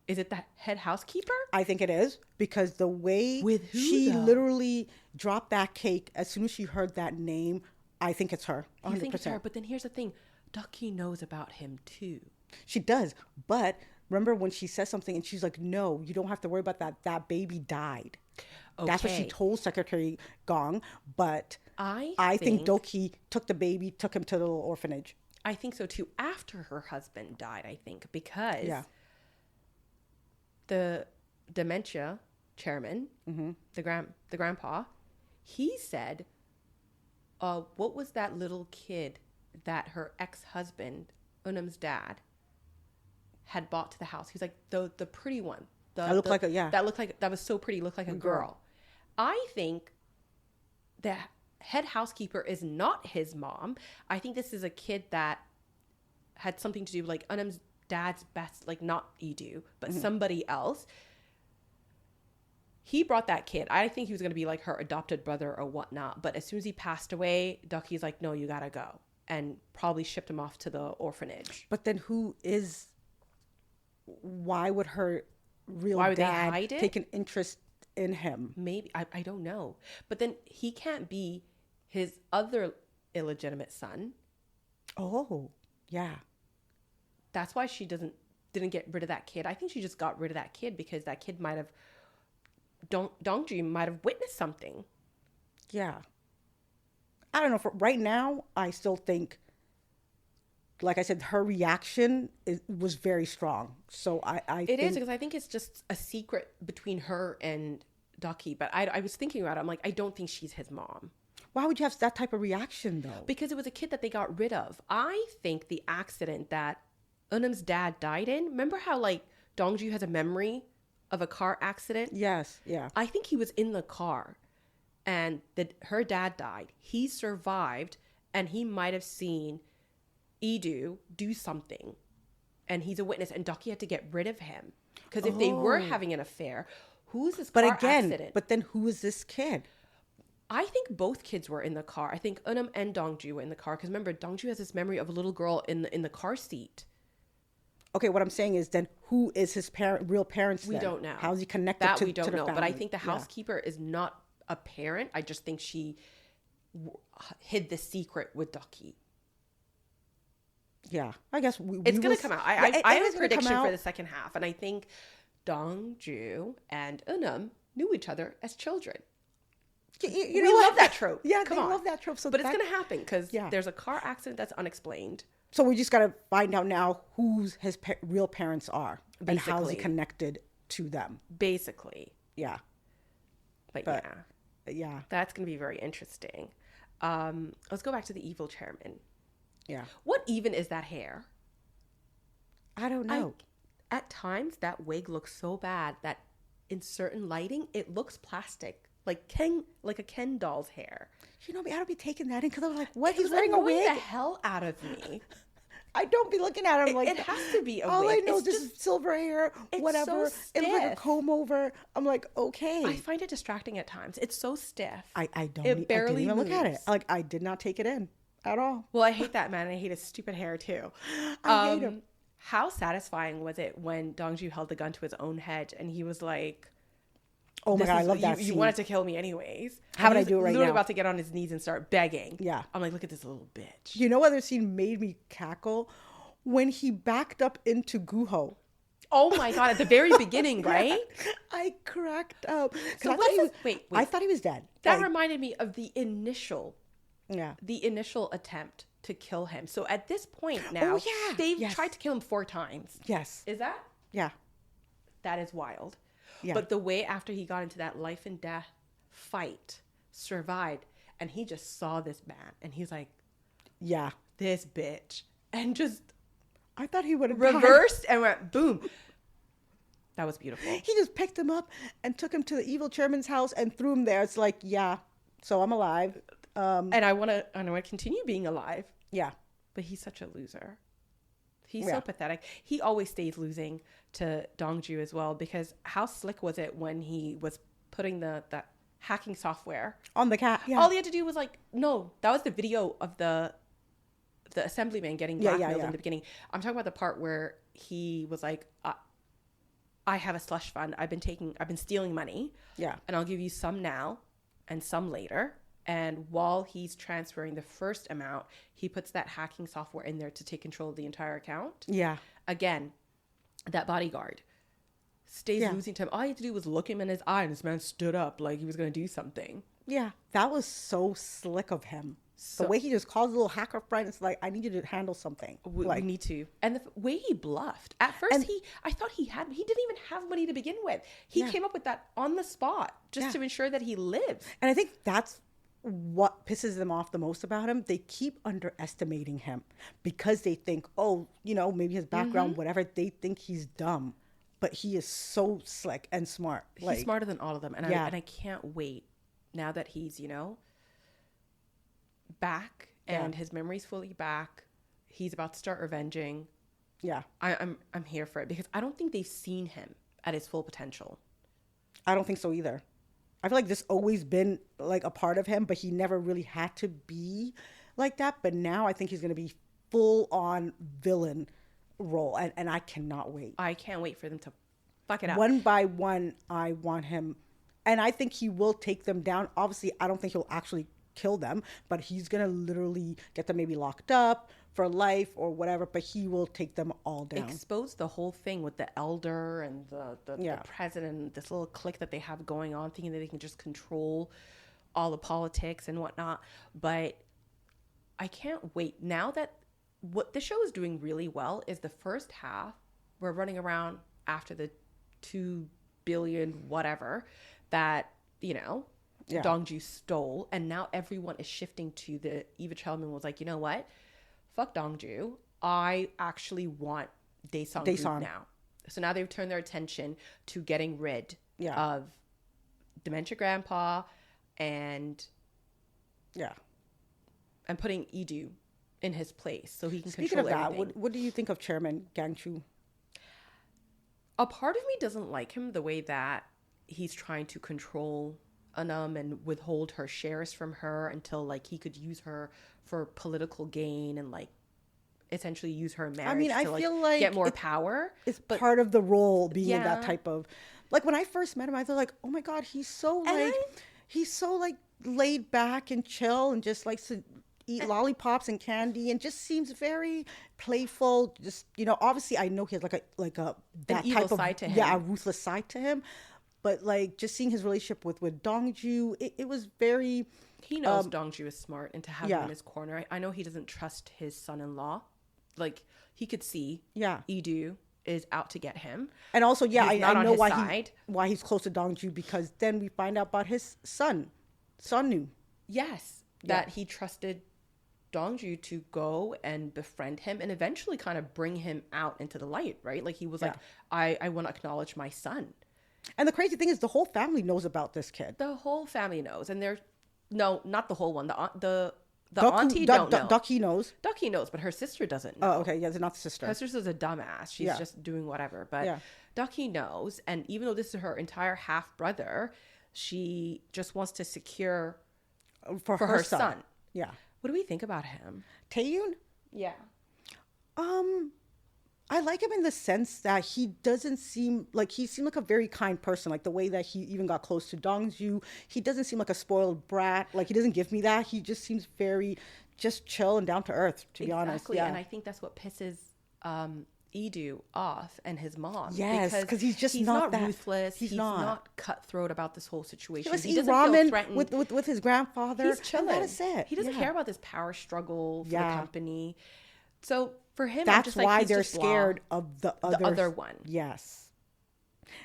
[SPEAKER 2] Is it the head housekeeper?
[SPEAKER 1] I think it is because the way
[SPEAKER 2] With who,
[SPEAKER 1] she
[SPEAKER 2] though?
[SPEAKER 1] literally dropped that cake as soon as she heard that name, I think it's her. 100%.
[SPEAKER 2] You think it's her, but then here's the thing. Ducky knows about him too.
[SPEAKER 1] She does, but remember when she says something and she's like, "No, you don't have to worry about that. That baby died." That's what she
[SPEAKER 2] Okay.
[SPEAKER 1] told Secretary Gong. But
[SPEAKER 2] I
[SPEAKER 1] think Doki took the baby, took him to the little orphanage.
[SPEAKER 2] I think so too. After her husband died, I think, because the dementia chairman, the grandpa, he said, what was that little kid that her ex-husband, Unam's dad, had bought to the house? He's like, the pretty one.
[SPEAKER 1] That looked like a,
[SPEAKER 2] That was so pretty, looked like a girl. I think the head housekeeper is not his mom. I think this is a kid that had something to do with like Unam's dad's best, like not Idu, but somebody else. He brought that kid. I think he was going to be like her adopted brother or whatnot. But as soon as he passed away, Ducky's like, no, you got to go. And probably shipped him off to the orphanage.
[SPEAKER 1] But then why would her real
[SPEAKER 2] Why would they
[SPEAKER 1] dad
[SPEAKER 2] hide it?
[SPEAKER 1] take an interest in him?
[SPEAKER 2] Maybe. I don't know. But then he can't be his other illegitimate son.
[SPEAKER 1] Oh, yeah.
[SPEAKER 2] That's why she didn't get rid of that kid. I think she just got rid of that kid because that kid might have, Dongji might have witnessed something.
[SPEAKER 1] Yeah. I don't know. For right now, I still think, like I said, her reaction was very strong. So
[SPEAKER 2] It is because I think it's just a secret between her and Ducky. But I was thinking about it. I'm like, I don't think she's his mom.
[SPEAKER 1] Why would you have that type of reaction, though?
[SPEAKER 2] Because it was a kid that they got rid of. I think the accident that Unam's dad died in, remember how like Dongju has a memory of a car accident?
[SPEAKER 1] Yes, yeah.
[SPEAKER 2] I think he was in the car and that her dad died. He survived and he might have seen Idu do something. And he's a witness and Ducky had to get rid of him. Because if they were having an affair, who's this car accident?
[SPEAKER 1] But then who is this kid?
[SPEAKER 2] I think both kids were in the car. I think Unam and Dongju were in the car. Because remember, Dongju has this memory of a little girl in the car seat.
[SPEAKER 1] Okay, what I'm saying is then who is his real parents then?
[SPEAKER 2] We don't know.
[SPEAKER 1] How is he connected
[SPEAKER 2] that
[SPEAKER 1] to
[SPEAKER 2] we don't
[SPEAKER 1] to the
[SPEAKER 2] know.
[SPEAKER 1] family?
[SPEAKER 2] But I think the housekeeper is not a parent. I just think she hid the secret with Ducky.
[SPEAKER 1] Yeah, I guess
[SPEAKER 2] it's going to come out. I have a prediction for
[SPEAKER 1] the
[SPEAKER 2] the second half. And I think Dongju and Unam knew each other as children.
[SPEAKER 1] You
[SPEAKER 2] We love that trope.
[SPEAKER 1] Yeah,
[SPEAKER 2] Come
[SPEAKER 1] they
[SPEAKER 2] on.
[SPEAKER 1] love that trope. So
[SPEAKER 2] But it's going to happen because
[SPEAKER 1] Yeah.
[SPEAKER 2] there's a car accident that's unexplained.
[SPEAKER 1] So we just got to find out now whose his real parents are and how is he
[SPEAKER 2] Basically.
[SPEAKER 1] connected to them.
[SPEAKER 2] Basically.
[SPEAKER 1] Yeah.
[SPEAKER 2] But
[SPEAKER 1] yeah. Yeah.
[SPEAKER 2] That's going to be very interesting. Let's go back to the evil chairman.
[SPEAKER 1] Yeah.
[SPEAKER 2] What even is that hair?
[SPEAKER 1] I don't know.
[SPEAKER 2] At times, that wig looks so bad that in certain lighting, it looks plastic. Like a Ken doll's hair.
[SPEAKER 1] You know me, I don't be taking that in because I'm like, what?
[SPEAKER 2] He's
[SPEAKER 1] wearing a wig?
[SPEAKER 2] the hell out of me.
[SPEAKER 1] I don't be looking at him like
[SPEAKER 2] it has to be a
[SPEAKER 1] all
[SPEAKER 2] wig.
[SPEAKER 1] I know is just silver hair, whatever.
[SPEAKER 2] So
[SPEAKER 1] it looks like a
[SPEAKER 2] stiff.
[SPEAKER 1] comb over. I'm like, okay.
[SPEAKER 2] I find it distracting at times. It's so stiff.
[SPEAKER 1] I don't.
[SPEAKER 2] It barely
[SPEAKER 1] I didn't even look at it.
[SPEAKER 2] moves.
[SPEAKER 1] Like I did not take it in at all.
[SPEAKER 2] Well, I hate that man. I hate his stupid hair too.
[SPEAKER 1] I hate him.
[SPEAKER 2] How satisfying was it when Dongju held the gun to his own head and he was like,
[SPEAKER 1] "Oh my god, I love that
[SPEAKER 2] you
[SPEAKER 1] scene.
[SPEAKER 2] wanted to kill me anyways."
[SPEAKER 1] How would I do it right
[SPEAKER 2] literally
[SPEAKER 1] now?
[SPEAKER 2] about to get on his knees and start begging.
[SPEAKER 1] Yeah.
[SPEAKER 2] I'm like, look at this little bitch.
[SPEAKER 1] You know what other scene made me cackle? When he backed up into Guho.
[SPEAKER 2] Oh my god! At the very beginning, right?
[SPEAKER 1] I cracked up.
[SPEAKER 2] So wait.
[SPEAKER 1] I thought he was dead.
[SPEAKER 2] That reminded me of the initial
[SPEAKER 1] Yeah.
[SPEAKER 2] attempt to kill him. So at this point now, they've tried to kill him 4 times.
[SPEAKER 1] Yes.
[SPEAKER 2] Is that?
[SPEAKER 1] Yeah.
[SPEAKER 2] That is wild.
[SPEAKER 1] Yeah.
[SPEAKER 2] But the way after he got into that life and death fight, survived, and he just saw this man, and he's like,
[SPEAKER 1] yeah,
[SPEAKER 2] this bitch, and just
[SPEAKER 1] I thought he would have
[SPEAKER 2] reversed and went boom. That was beautiful.
[SPEAKER 1] He just picked him up and took him to the evil chairman's house and threw him there. It's like, yeah, so I'm alive.
[SPEAKER 2] And I want to continue being alive.
[SPEAKER 1] Yeah.
[SPEAKER 2] But he's such a loser. He's so pathetic. He always stays losing to Dongju as well, because how slick was it when he was putting that hacking software
[SPEAKER 1] on the cat? Yeah.
[SPEAKER 2] All he had to do was like, no, that was the video of the assemblyman getting blackmailed in the beginning. I'm talking about the part where he was like, I have a slush fund. I've been stealing money.
[SPEAKER 1] Yeah.
[SPEAKER 2] And I'll give you some now and some later. And while he's transferring the first amount, he puts that hacking software in there to take control of the entire account.
[SPEAKER 1] Yeah.
[SPEAKER 2] Again, that bodyguard stays losing to him. All he had to do was look him in his eye, and this man stood up like he was going to do something.
[SPEAKER 1] Yeah. That was so slick of him. The way he just calls a little hacker friend, it's like, I need you to handle something.
[SPEAKER 2] We need to. And the way he bluffed. At first, I thought he didn't even have money to begin with. He came up with that on the spot just to ensure that he lives.
[SPEAKER 1] And I think that's what pisses them off the most about him. They keep underestimating him because they think, oh, maybe his background, whatever, they think he's dumb. But he is so slick and smart.
[SPEAKER 2] He's smarter than all of them. And I can't wait now that he's, back and his memory's fully back. He's about to start revenging.
[SPEAKER 1] Yeah.
[SPEAKER 2] I'm here for it because I don't think they've seen him at his full potential.
[SPEAKER 1] I don't think so either. I feel like this always been like a part of him, but he never really had to be like that. But now I think he's going to be full on villain role. And I cannot wait.
[SPEAKER 2] I can't wait for them to fuck it up.
[SPEAKER 1] One by one, I want him. And I think he will take them down. Obviously, I don't think he'll actually kill them, but he's gonna literally get them maybe locked up for life or whatever, but he will take them all down.
[SPEAKER 2] Expose the whole thing with the elder and the president, this little clique that they have going on, thinking that they can just control all the politics and whatnot. But I can't wait. Now that what the show is doing really well is the first half, we're running around after the 2 billion whatever that, Dongju stole, and now everyone is shifting to the Eva Chelman was like, you know what? Fuck Dongju. I actually want Daesung Group now. So now they've turned their attention to getting rid of Dementia Grandpa and putting Idu in his place so he can control everything.
[SPEAKER 1] What do you think of Chairman Gangchu?
[SPEAKER 2] A part of me doesn't like him the way that he's trying to control Anam and withhold her shares from her until like he could use her for political gain and like essentially use her marriage to
[SPEAKER 1] feel like
[SPEAKER 2] get more power.
[SPEAKER 1] It's part of the role being in that type of, like when I first met him, I thought like, oh my God, he's so laid back and chill and just likes to eat lollipops and candy and just seems very playful. Just, obviously I know he has like a that
[SPEAKER 2] an evil
[SPEAKER 1] type of
[SPEAKER 2] side to him.
[SPEAKER 1] Yeah, a ruthless side to him. But like just seeing his relationship with Dongju, it was very.
[SPEAKER 2] He knows Dongju is smart, and to have him in his corner, I know he doesn't trust his son-in-law. Like he could see Idu is out to get him.
[SPEAKER 1] And also, yeah,
[SPEAKER 2] He's not
[SPEAKER 1] I
[SPEAKER 2] on
[SPEAKER 1] know
[SPEAKER 2] his
[SPEAKER 1] why
[SPEAKER 2] side.
[SPEAKER 1] why he's close to Dongju, because then we find out about his son, Sunnu.
[SPEAKER 2] Yes, that he trusted Dongju to go and befriend him and eventually kind of bring him out into the light, right? Like he was like, I want to acknowledge my son.
[SPEAKER 1] And the crazy thing is, the whole family knows about this kid.
[SPEAKER 2] The whole family knows, and they're no, not the whole one. The
[SPEAKER 1] Ducky,
[SPEAKER 2] auntie don't know.
[SPEAKER 1] Ducky knows.
[SPEAKER 2] Ducky knows, but her sister doesn't know.
[SPEAKER 1] Oh, okay. Yeah, they're not the sister.
[SPEAKER 2] Her sister's a dumbass. She's just doing whatever. But Ducky knows, and even though this is her entire half brother, she just wants to secure
[SPEAKER 1] For her son. Yeah.
[SPEAKER 2] What do we think about him?
[SPEAKER 1] Taeyun?
[SPEAKER 2] Yeah.
[SPEAKER 1] I like him in the sense that he doesn't seem like, he seemed like a very kind person. Like the way that he even got close to Dongju, he doesn't seem like a spoiled brat. Like he doesn't give me that. He just seems very just chill and down to earth, to be honest.
[SPEAKER 2] Exactly.
[SPEAKER 1] Yeah.
[SPEAKER 2] And I think that's what pisses Edu off and his mom.
[SPEAKER 1] Yes, because he's just not that
[SPEAKER 2] ruthless. He's not cutthroat about this whole situation.
[SPEAKER 1] Let's
[SPEAKER 2] He
[SPEAKER 1] eat
[SPEAKER 2] doesn't feel
[SPEAKER 1] ramen
[SPEAKER 2] threatened.
[SPEAKER 1] with his grandfather.
[SPEAKER 2] He's chilling.
[SPEAKER 1] And that is it.
[SPEAKER 2] He doesn't care about this power struggle for the company. So for him,
[SPEAKER 1] that's
[SPEAKER 2] I'm just like,
[SPEAKER 1] why
[SPEAKER 2] he's
[SPEAKER 1] they're
[SPEAKER 2] just
[SPEAKER 1] scared of the
[SPEAKER 2] other one.
[SPEAKER 1] Yes.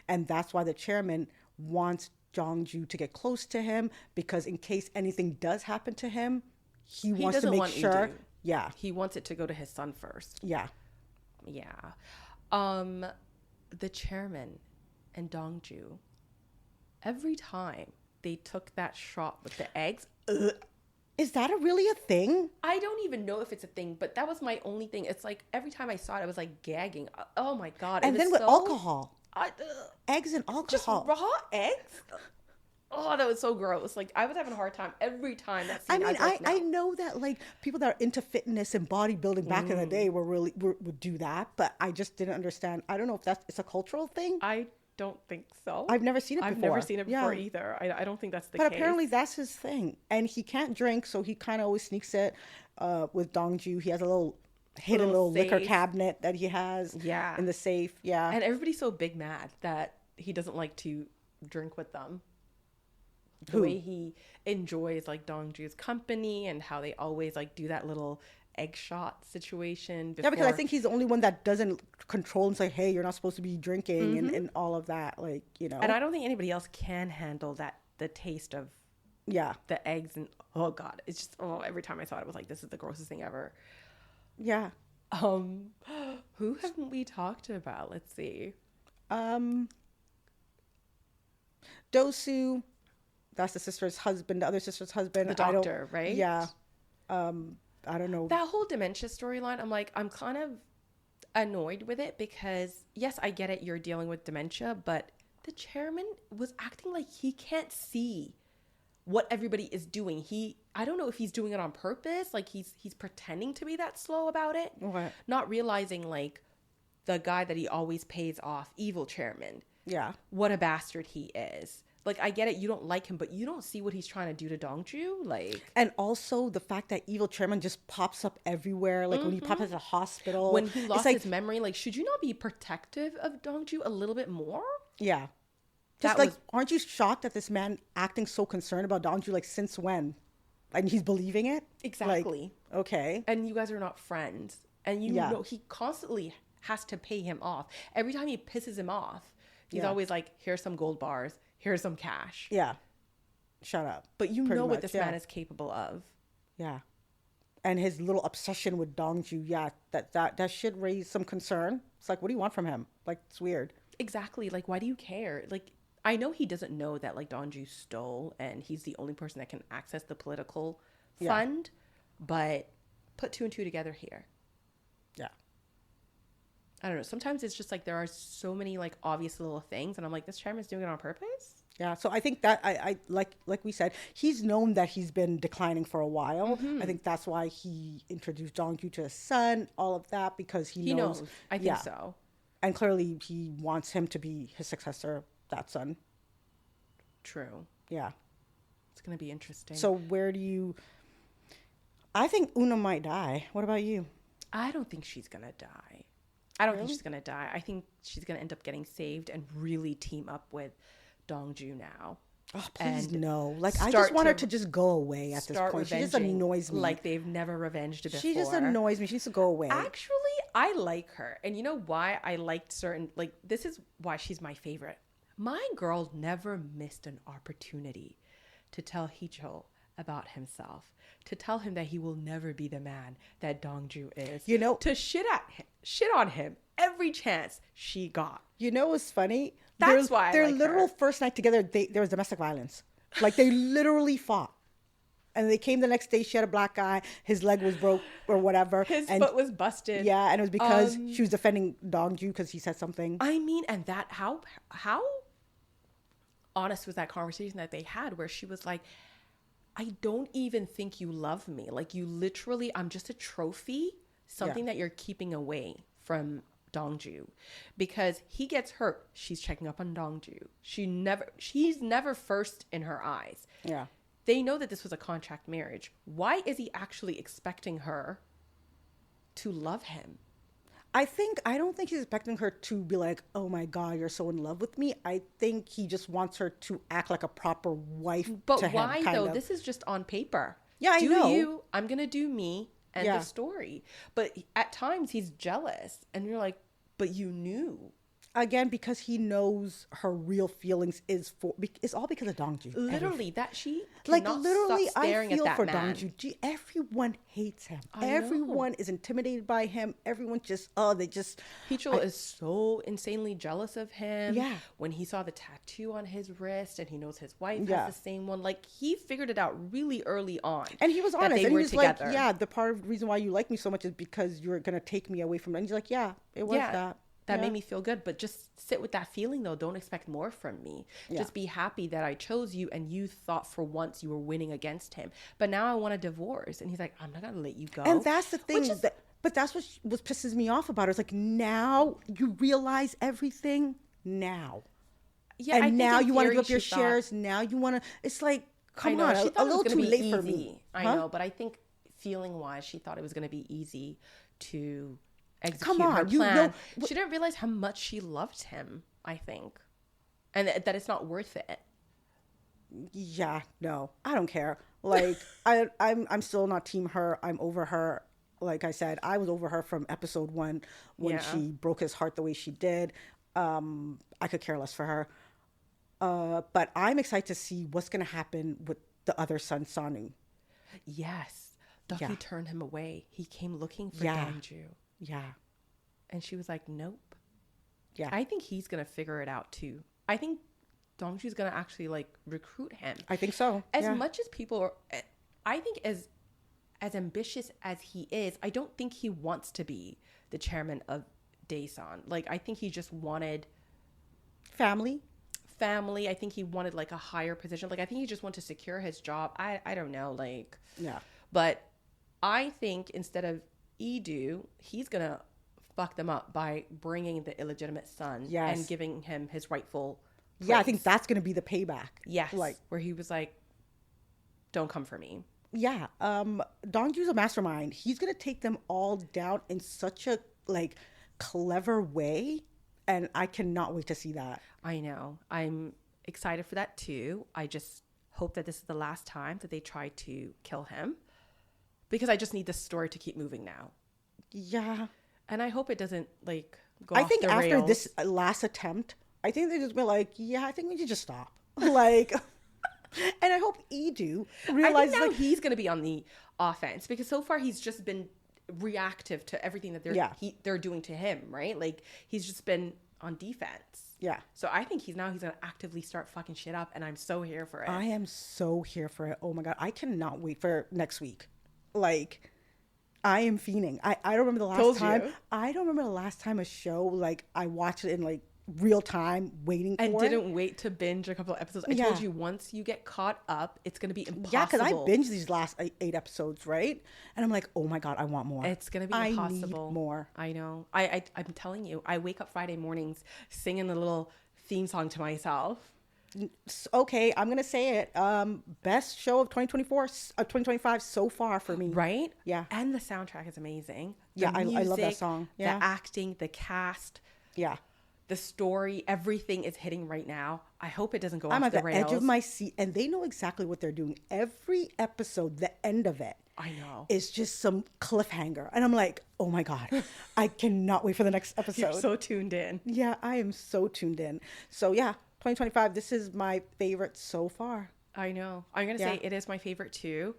[SPEAKER 1] And that's why the chairman wants Dongju to get close to him, because in case anything does happen to him, he wants to make sure.
[SPEAKER 2] Edu.
[SPEAKER 1] Yeah.
[SPEAKER 2] He wants it to go to his son first.
[SPEAKER 1] Yeah.
[SPEAKER 2] Yeah. The chairman and Dongju, every time they took that shot with the eggs,
[SPEAKER 1] is that really a thing?
[SPEAKER 2] I don't even know if it's a thing, but that was my only thing. It's like every time I saw it, I was like gagging. Oh my God.
[SPEAKER 1] And then with alcohol. Eggs and alcohol.
[SPEAKER 2] Just raw eggs? Oh, that was so gross. Like, I was having a hard time every time that scene.
[SPEAKER 1] I know that, like, people that are into fitness and bodybuilding back in the day would do that, but I just didn't understand. I don't know if it's a cultural thing.
[SPEAKER 2] I don't think so.
[SPEAKER 1] I've never seen it before.
[SPEAKER 2] I've never seen it before either. I don't think that's the
[SPEAKER 1] case.
[SPEAKER 2] But
[SPEAKER 1] apparently that's his thing. And he can't drink, so he kind of always sneaks it with Dongju. He has a little little liquor cabinet that he has in the safe. Yeah.
[SPEAKER 2] And everybody's so big mad that he doesn't like to drink with them. The way he enjoys like Dongju's company and how they always like do that little egg shot situation before.
[SPEAKER 1] Yeah, because I think he's the only one that doesn't control and say, hey, you're not supposed to be drinking and all of that, like, you know.
[SPEAKER 2] And I don't think anybody else can handle the taste of the eggs, and oh God, it's just every time I saw it, I was like, this is the grossest thing ever.
[SPEAKER 1] Yeah.
[SPEAKER 2] Who haven't we talked about? Let's see.
[SPEAKER 1] Dosu, that's the sister's husband, the other sister's husband.
[SPEAKER 2] The doctor, right?
[SPEAKER 1] Yeah. I don't know.
[SPEAKER 2] That whole dementia storyline, I'm kind of annoyed with it because, yes, I get it, you're dealing with dementia, but the chairman was acting like he can't see what everybody is doing. I don't know if he's doing it on purpose, like he's pretending to be that slow about it.
[SPEAKER 1] Okay.
[SPEAKER 2] Not realizing, like, the guy that he always pays off, evil chairman.
[SPEAKER 1] Yeah.
[SPEAKER 2] What a bastard he is. Like, I get it, you don't like him, but you don't see what he's trying to do to Dongju, like.
[SPEAKER 1] And also the fact that evil chairman just pops up everywhere, like when he pops up at the hospital.
[SPEAKER 2] When he lost his memory, like, should you not be protective of Dongju a little bit more?
[SPEAKER 1] Yeah. Just aren't you shocked at this man acting so concerned about Dongju, like, since when? And he's believing it?
[SPEAKER 2] Exactly.
[SPEAKER 1] Like, okay.
[SPEAKER 2] And you guys are not friends. And you know he constantly has to pay him off. Every time he pisses him off, he's always like, here's some gold bars. Here's some cash.
[SPEAKER 1] Yeah. Shut up.
[SPEAKER 2] But you know what this man is capable of.
[SPEAKER 1] Yeah. And his little obsession with Dongju, that should raise some concern. It's like, what do you want from him? Like, it's weird.
[SPEAKER 2] Exactly. Like, why do you care? Like, I know he doesn't know that, like, Dongju stole and he's the only person that can access the political fund, but put two and two together here.
[SPEAKER 1] Yeah.
[SPEAKER 2] I don't know. Sometimes it's just like there are so many like obvious little things, and I'm like, this chairman's doing it on purpose.
[SPEAKER 1] Yeah. So I think that I like we said, he's known that he's been declining for a while. I think that's why he introduced Dongju to his son, all of that, because he knows.
[SPEAKER 2] I think so.
[SPEAKER 1] And clearly he wants him to be his successor, that son.
[SPEAKER 2] True.
[SPEAKER 1] Yeah.
[SPEAKER 2] It's gonna be interesting.
[SPEAKER 1] So I think Una might die. What about you?
[SPEAKER 2] I don't think she's gonna die. I don't think she's going to die. I think she's going to end up getting saved and really team up with Dongju now.
[SPEAKER 1] Oh, please no. Like, I just want her to just go away at this point. She just annoys me.
[SPEAKER 2] Like they've never revenged before.
[SPEAKER 1] She just annoys me. She needs to go away.
[SPEAKER 2] Actually, I like her. And you know why I liked certain, like, this is why she's my favorite. My girl never missed an opportunity to tell Heechul about himself, to tell him that he will never be the man that Dongju is.
[SPEAKER 1] You know,
[SPEAKER 2] to shit on him every chance she got.
[SPEAKER 1] You know what's funny?
[SPEAKER 2] That's why
[SPEAKER 1] their
[SPEAKER 2] I like
[SPEAKER 1] literal
[SPEAKER 2] her.
[SPEAKER 1] first night together, there was domestic violence. Like they literally fought. And they came the next day. She had a black eye. His leg was broke or whatever.
[SPEAKER 2] His
[SPEAKER 1] and,
[SPEAKER 2] foot was busted.
[SPEAKER 1] Yeah, and it was because she was defending Dongju because he said something.
[SPEAKER 2] I mean, and that how honest was that conversation that they had, where she was like, "I don't even think you love me. Like you literally, I'm just a trophy, something that you're keeping away from Dongju, because he gets hurt. She's checking up on Dongju. She's never first in her eyes.
[SPEAKER 1] Yeah."
[SPEAKER 2] They know that this was a contract marriage. Why is he actually expecting her to love him?
[SPEAKER 1] I don't think he's expecting her to be like, "Oh my God, you're so in love with me." I think he just wants her to act like a proper wife
[SPEAKER 2] But
[SPEAKER 1] to him.
[SPEAKER 2] why though?
[SPEAKER 1] Of.
[SPEAKER 2] This is just on paper.
[SPEAKER 1] Yeah, I know.
[SPEAKER 2] You, I'm going to do me, and the story. But at times he's jealous, and you're like, but you knew.
[SPEAKER 1] Again, because he knows her real feelings it's all because of Dongju.
[SPEAKER 2] Literally, that she
[SPEAKER 1] like
[SPEAKER 2] cannot
[SPEAKER 1] literally,
[SPEAKER 2] stop
[SPEAKER 1] I
[SPEAKER 2] staring
[SPEAKER 1] feel
[SPEAKER 2] at that
[SPEAKER 1] for
[SPEAKER 2] man.
[SPEAKER 1] Dongju. Everyone hates him.
[SPEAKER 2] I
[SPEAKER 1] Everyone
[SPEAKER 2] know.
[SPEAKER 1] is intimidated by him. Everyone just
[SPEAKER 2] Heechul is so insanely jealous of him.
[SPEAKER 1] Yeah.
[SPEAKER 2] When he saw the tattoo on his wrist, and he knows his wife
[SPEAKER 1] Yeah.
[SPEAKER 2] has the same one, like he figured it out really early on.
[SPEAKER 1] And he was
[SPEAKER 2] that
[SPEAKER 1] honest.
[SPEAKER 2] they
[SPEAKER 1] And he
[SPEAKER 2] were
[SPEAKER 1] was
[SPEAKER 2] together.
[SPEAKER 1] like, "Yeah, the part of the reason why you like me so much is because you're gonna take me away from." And he's like, "Yeah, it was that."
[SPEAKER 2] That
[SPEAKER 1] Yeah.
[SPEAKER 2] made me feel good. But just sit with that feeling though. Don't expect more from me.
[SPEAKER 1] Yeah.
[SPEAKER 2] Just be happy that I chose you, and you thought for once you were winning against him. But now I want a divorce. And he's like, I'm not gonna let you go.
[SPEAKER 1] And that's the thing.
[SPEAKER 2] Which is,
[SPEAKER 1] But that's what pisses me off about it. It's like, now you realize everything now.
[SPEAKER 2] yeah, I
[SPEAKER 1] And
[SPEAKER 2] think
[SPEAKER 1] now
[SPEAKER 2] in
[SPEAKER 1] you want to
[SPEAKER 2] theory
[SPEAKER 1] give up your
[SPEAKER 2] she thought-
[SPEAKER 1] shares. Now you want to. It's like, come
[SPEAKER 2] I know,
[SPEAKER 1] on,
[SPEAKER 2] she
[SPEAKER 1] a
[SPEAKER 2] thought it was
[SPEAKER 1] little
[SPEAKER 2] gonna
[SPEAKER 1] too
[SPEAKER 2] be
[SPEAKER 1] late
[SPEAKER 2] easy.
[SPEAKER 1] for me.
[SPEAKER 2] I
[SPEAKER 1] Huh?
[SPEAKER 2] know, but I think feeling wise, she thought it was gonna be easy to execute
[SPEAKER 1] Come on,
[SPEAKER 2] her
[SPEAKER 1] you
[SPEAKER 2] plan.
[SPEAKER 1] know-
[SPEAKER 2] She didn't realize how much she loved him, I think. And that it's not worth it.
[SPEAKER 1] Yeah, no, I don't care. Like, I'm still not team her. I'm over her. Like I said, I was over her from episode 1 when
[SPEAKER 2] Yeah.
[SPEAKER 1] she broke his heart the way she did. I could care less for her. But I'm excited to see what's going to happen with the other son, Sanu.
[SPEAKER 2] Yes. Ducky
[SPEAKER 1] Yeah.
[SPEAKER 2] turned him away. He came looking for
[SPEAKER 1] Yeah.
[SPEAKER 2] Dongju.
[SPEAKER 1] Yeah,
[SPEAKER 2] And she was like, nope.
[SPEAKER 1] yeah.
[SPEAKER 2] I think he's going to figure it out too. I think Dongju's going to actually like recruit him.
[SPEAKER 1] I think so.
[SPEAKER 2] As
[SPEAKER 1] yeah.
[SPEAKER 2] much as people are, I think as ambitious as he is, I don't think he wants to be the chairman of Daesan. Like, I think he just wanted
[SPEAKER 1] family.
[SPEAKER 2] I think he wanted like a higher position. Like, I think he just wanted to secure his job. I don't know. Like,
[SPEAKER 1] Yeah.
[SPEAKER 2] but I think instead of Edu, he's going to fuck them up by bringing the illegitimate son
[SPEAKER 1] Yes.
[SPEAKER 2] and giving him his rightful place.
[SPEAKER 1] Yeah, I think that's going to be the payback.
[SPEAKER 2] Yes.
[SPEAKER 1] Like,
[SPEAKER 2] where he was like, don't come for me.
[SPEAKER 1] yeah. Dongju's a mastermind. He's going to take them all down in such a like clever way, and I cannot wait to see that.
[SPEAKER 2] I know. I'm excited for that too. I just hope that this is the last time that they try to kill him, because I just need this story to keep moving now.
[SPEAKER 1] Yeah.
[SPEAKER 2] And I hope it doesn't like go
[SPEAKER 1] I
[SPEAKER 2] off
[SPEAKER 1] think
[SPEAKER 2] the
[SPEAKER 1] after
[SPEAKER 2] rails.
[SPEAKER 1] this last attempt, I think they just be like, yeah, I think we should just stop. Like, and I hope Edu
[SPEAKER 2] I
[SPEAKER 1] realizes,
[SPEAKER 2] think now
[SPEAKER 1] like,
[SPEAKER 2] he's going to be on the offense, because so far he's just been reactive to everything that they're doing to him, right? Like, he's just been on defense.
[SPEAKER 1] yeah.
[SPEAKER 2] So I think he's going to actively start fucking shit up, and I'm so here for it.
[SPEAKER 1] I am so here for it. Oh my God. I cannot wait for next week. Like, I am fiending. I don't remember the last
[SPEAKER 2] Told
[SPEAKER 1] time.
[SPEAKER 2] you.
[SPEAKER 1] I don't remember the last time a show, like, I watched it in, like, real time, waiting
[SPEAKER 2] and
[SPEAKER 1] for it.
[SPEAKER 2] didn't wait to binge a couple of episodes. I
[SPEAKER 1] Yeah.
[SPEAKER 2] told you, once you get caught up, it's going to be impossible.
[SPEAKER 1] Yeah, because I binged these last 8 episodes, right? And I'm like, oh my God, I want more.
[SPEAKER 2] It's going to be
[SPEAKER 1] I
[SPEAKER 2] impossible.
[SPEAKER 1] need more.
[SPEAKER 2] I know. I'm telling you, I wake up Friday mornings singing the little theme song to myself.
[SPEAKER 1] Okay, I'm gonna say it. Best show of 2025 so far for me.
[SPEAKER 2] Right?
[SPEAKER 1] Yeah.
[SPEAKER 2] And the soundtrack is amazing.
[SPEAKER 1] Yeah,
[SPEAKER 2] The
[SPEAKER 1] I love that
[SPEAKER 2] music,
[SPEAKER 1] song. Yeah.
[SPEAKER 2] The acting, the cast,
[SPEAKER 1] Yeah.
[SPEAKER 2] the story, everything is hitting right now. I hope it doesn't go
[SPEAKER 1] I'm
[SPEAKER 2] off
[SPEAKER 1] at
[SPEAKER 2] the
[SPEAKER 1] the
[SPEAKER 2] rails.
[SPEAKER 1] edge of my seat, and they know exactly what they're doing. Every episode, the end of it,
[SPEAKER 2] I know.
[SPEAKER 1] is just some cliffhanger. And I'm like, oh my God, I cannot wait for the next episode.
[SPEAKER 2] You're so tuned in.
[SPEAKER 1] Yeah, I am so tuned in. So yeah, 2025, this is my favorite so far.
[SPEAKER 2] I know. I'm going to say it is my favorite too.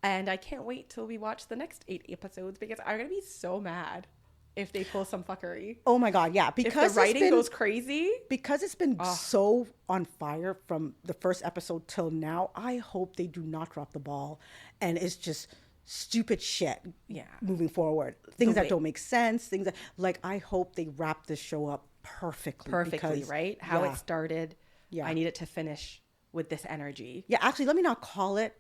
[SPEAKER 2] And I can't wait till we watch the next 8 episodes because I'm going to be so mad if they pull some fuckery.
[SPEAKER 1] Oh my God, yeah. Because
[SPEAKER 2] if the writing goes crazy.
[SPEAKER 1] Because it's been so on fire from the first episode till now, I hope they do not drop the ball and it's just stupid shit moving forward. Things that don't make sense, things that, like, I hope they wrap this show up perfectly. Because,
[SPEAKER 2] right? How it started. Yeah. I need it to finish with this energy.
[SPEAKER 1] Yeah, actually, let me not call it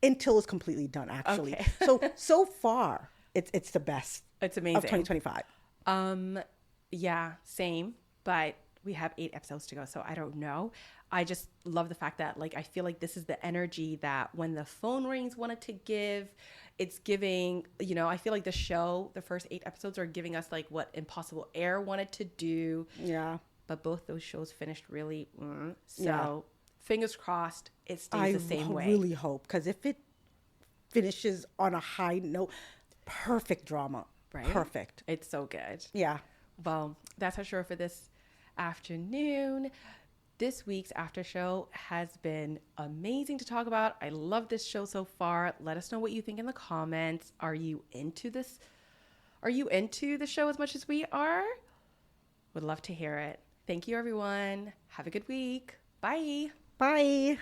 [SPEAKER 1] until it's completely done, actually.
[SPEAKER 2] Okay.
[SPEAKER 1] so far, it's the best.
[SPEAKER 2] It's amazing.
[SPEAKER 1] Of 2025.
[SPEAKER 2] Yeah, same. But we have 8 episodes to go, so I don't know. I just love the fact that, like, I feel like this is the energy that when the phone rings wanted to give, it's giving, you know, I feel like the show, the first 8 episodes are giving us, like, what Impossible Air wanted to do.
[SPEAKER 1] Yeah.
[SPEAKER 2] But both those shows finished really, so fingers crossed it stays the same way.
[SPEAKER 1] I really hope, because if it finishes on a high note, perfect drama. Right? Perfect.
[SPEAKER 2] It's so good.
[SPEAKER 1] Yeah.
[SPEAKER 2] Well, that's our show for this afternoon. This week's after show has been amazing to talk about. I love this show so far. Let us know what you think in the comments. Are you into this? Are you into the show as much as we are? Would love to hear it. Thank you, everyone. Have a good week. Bye.
[SPEAKER 1] Bye.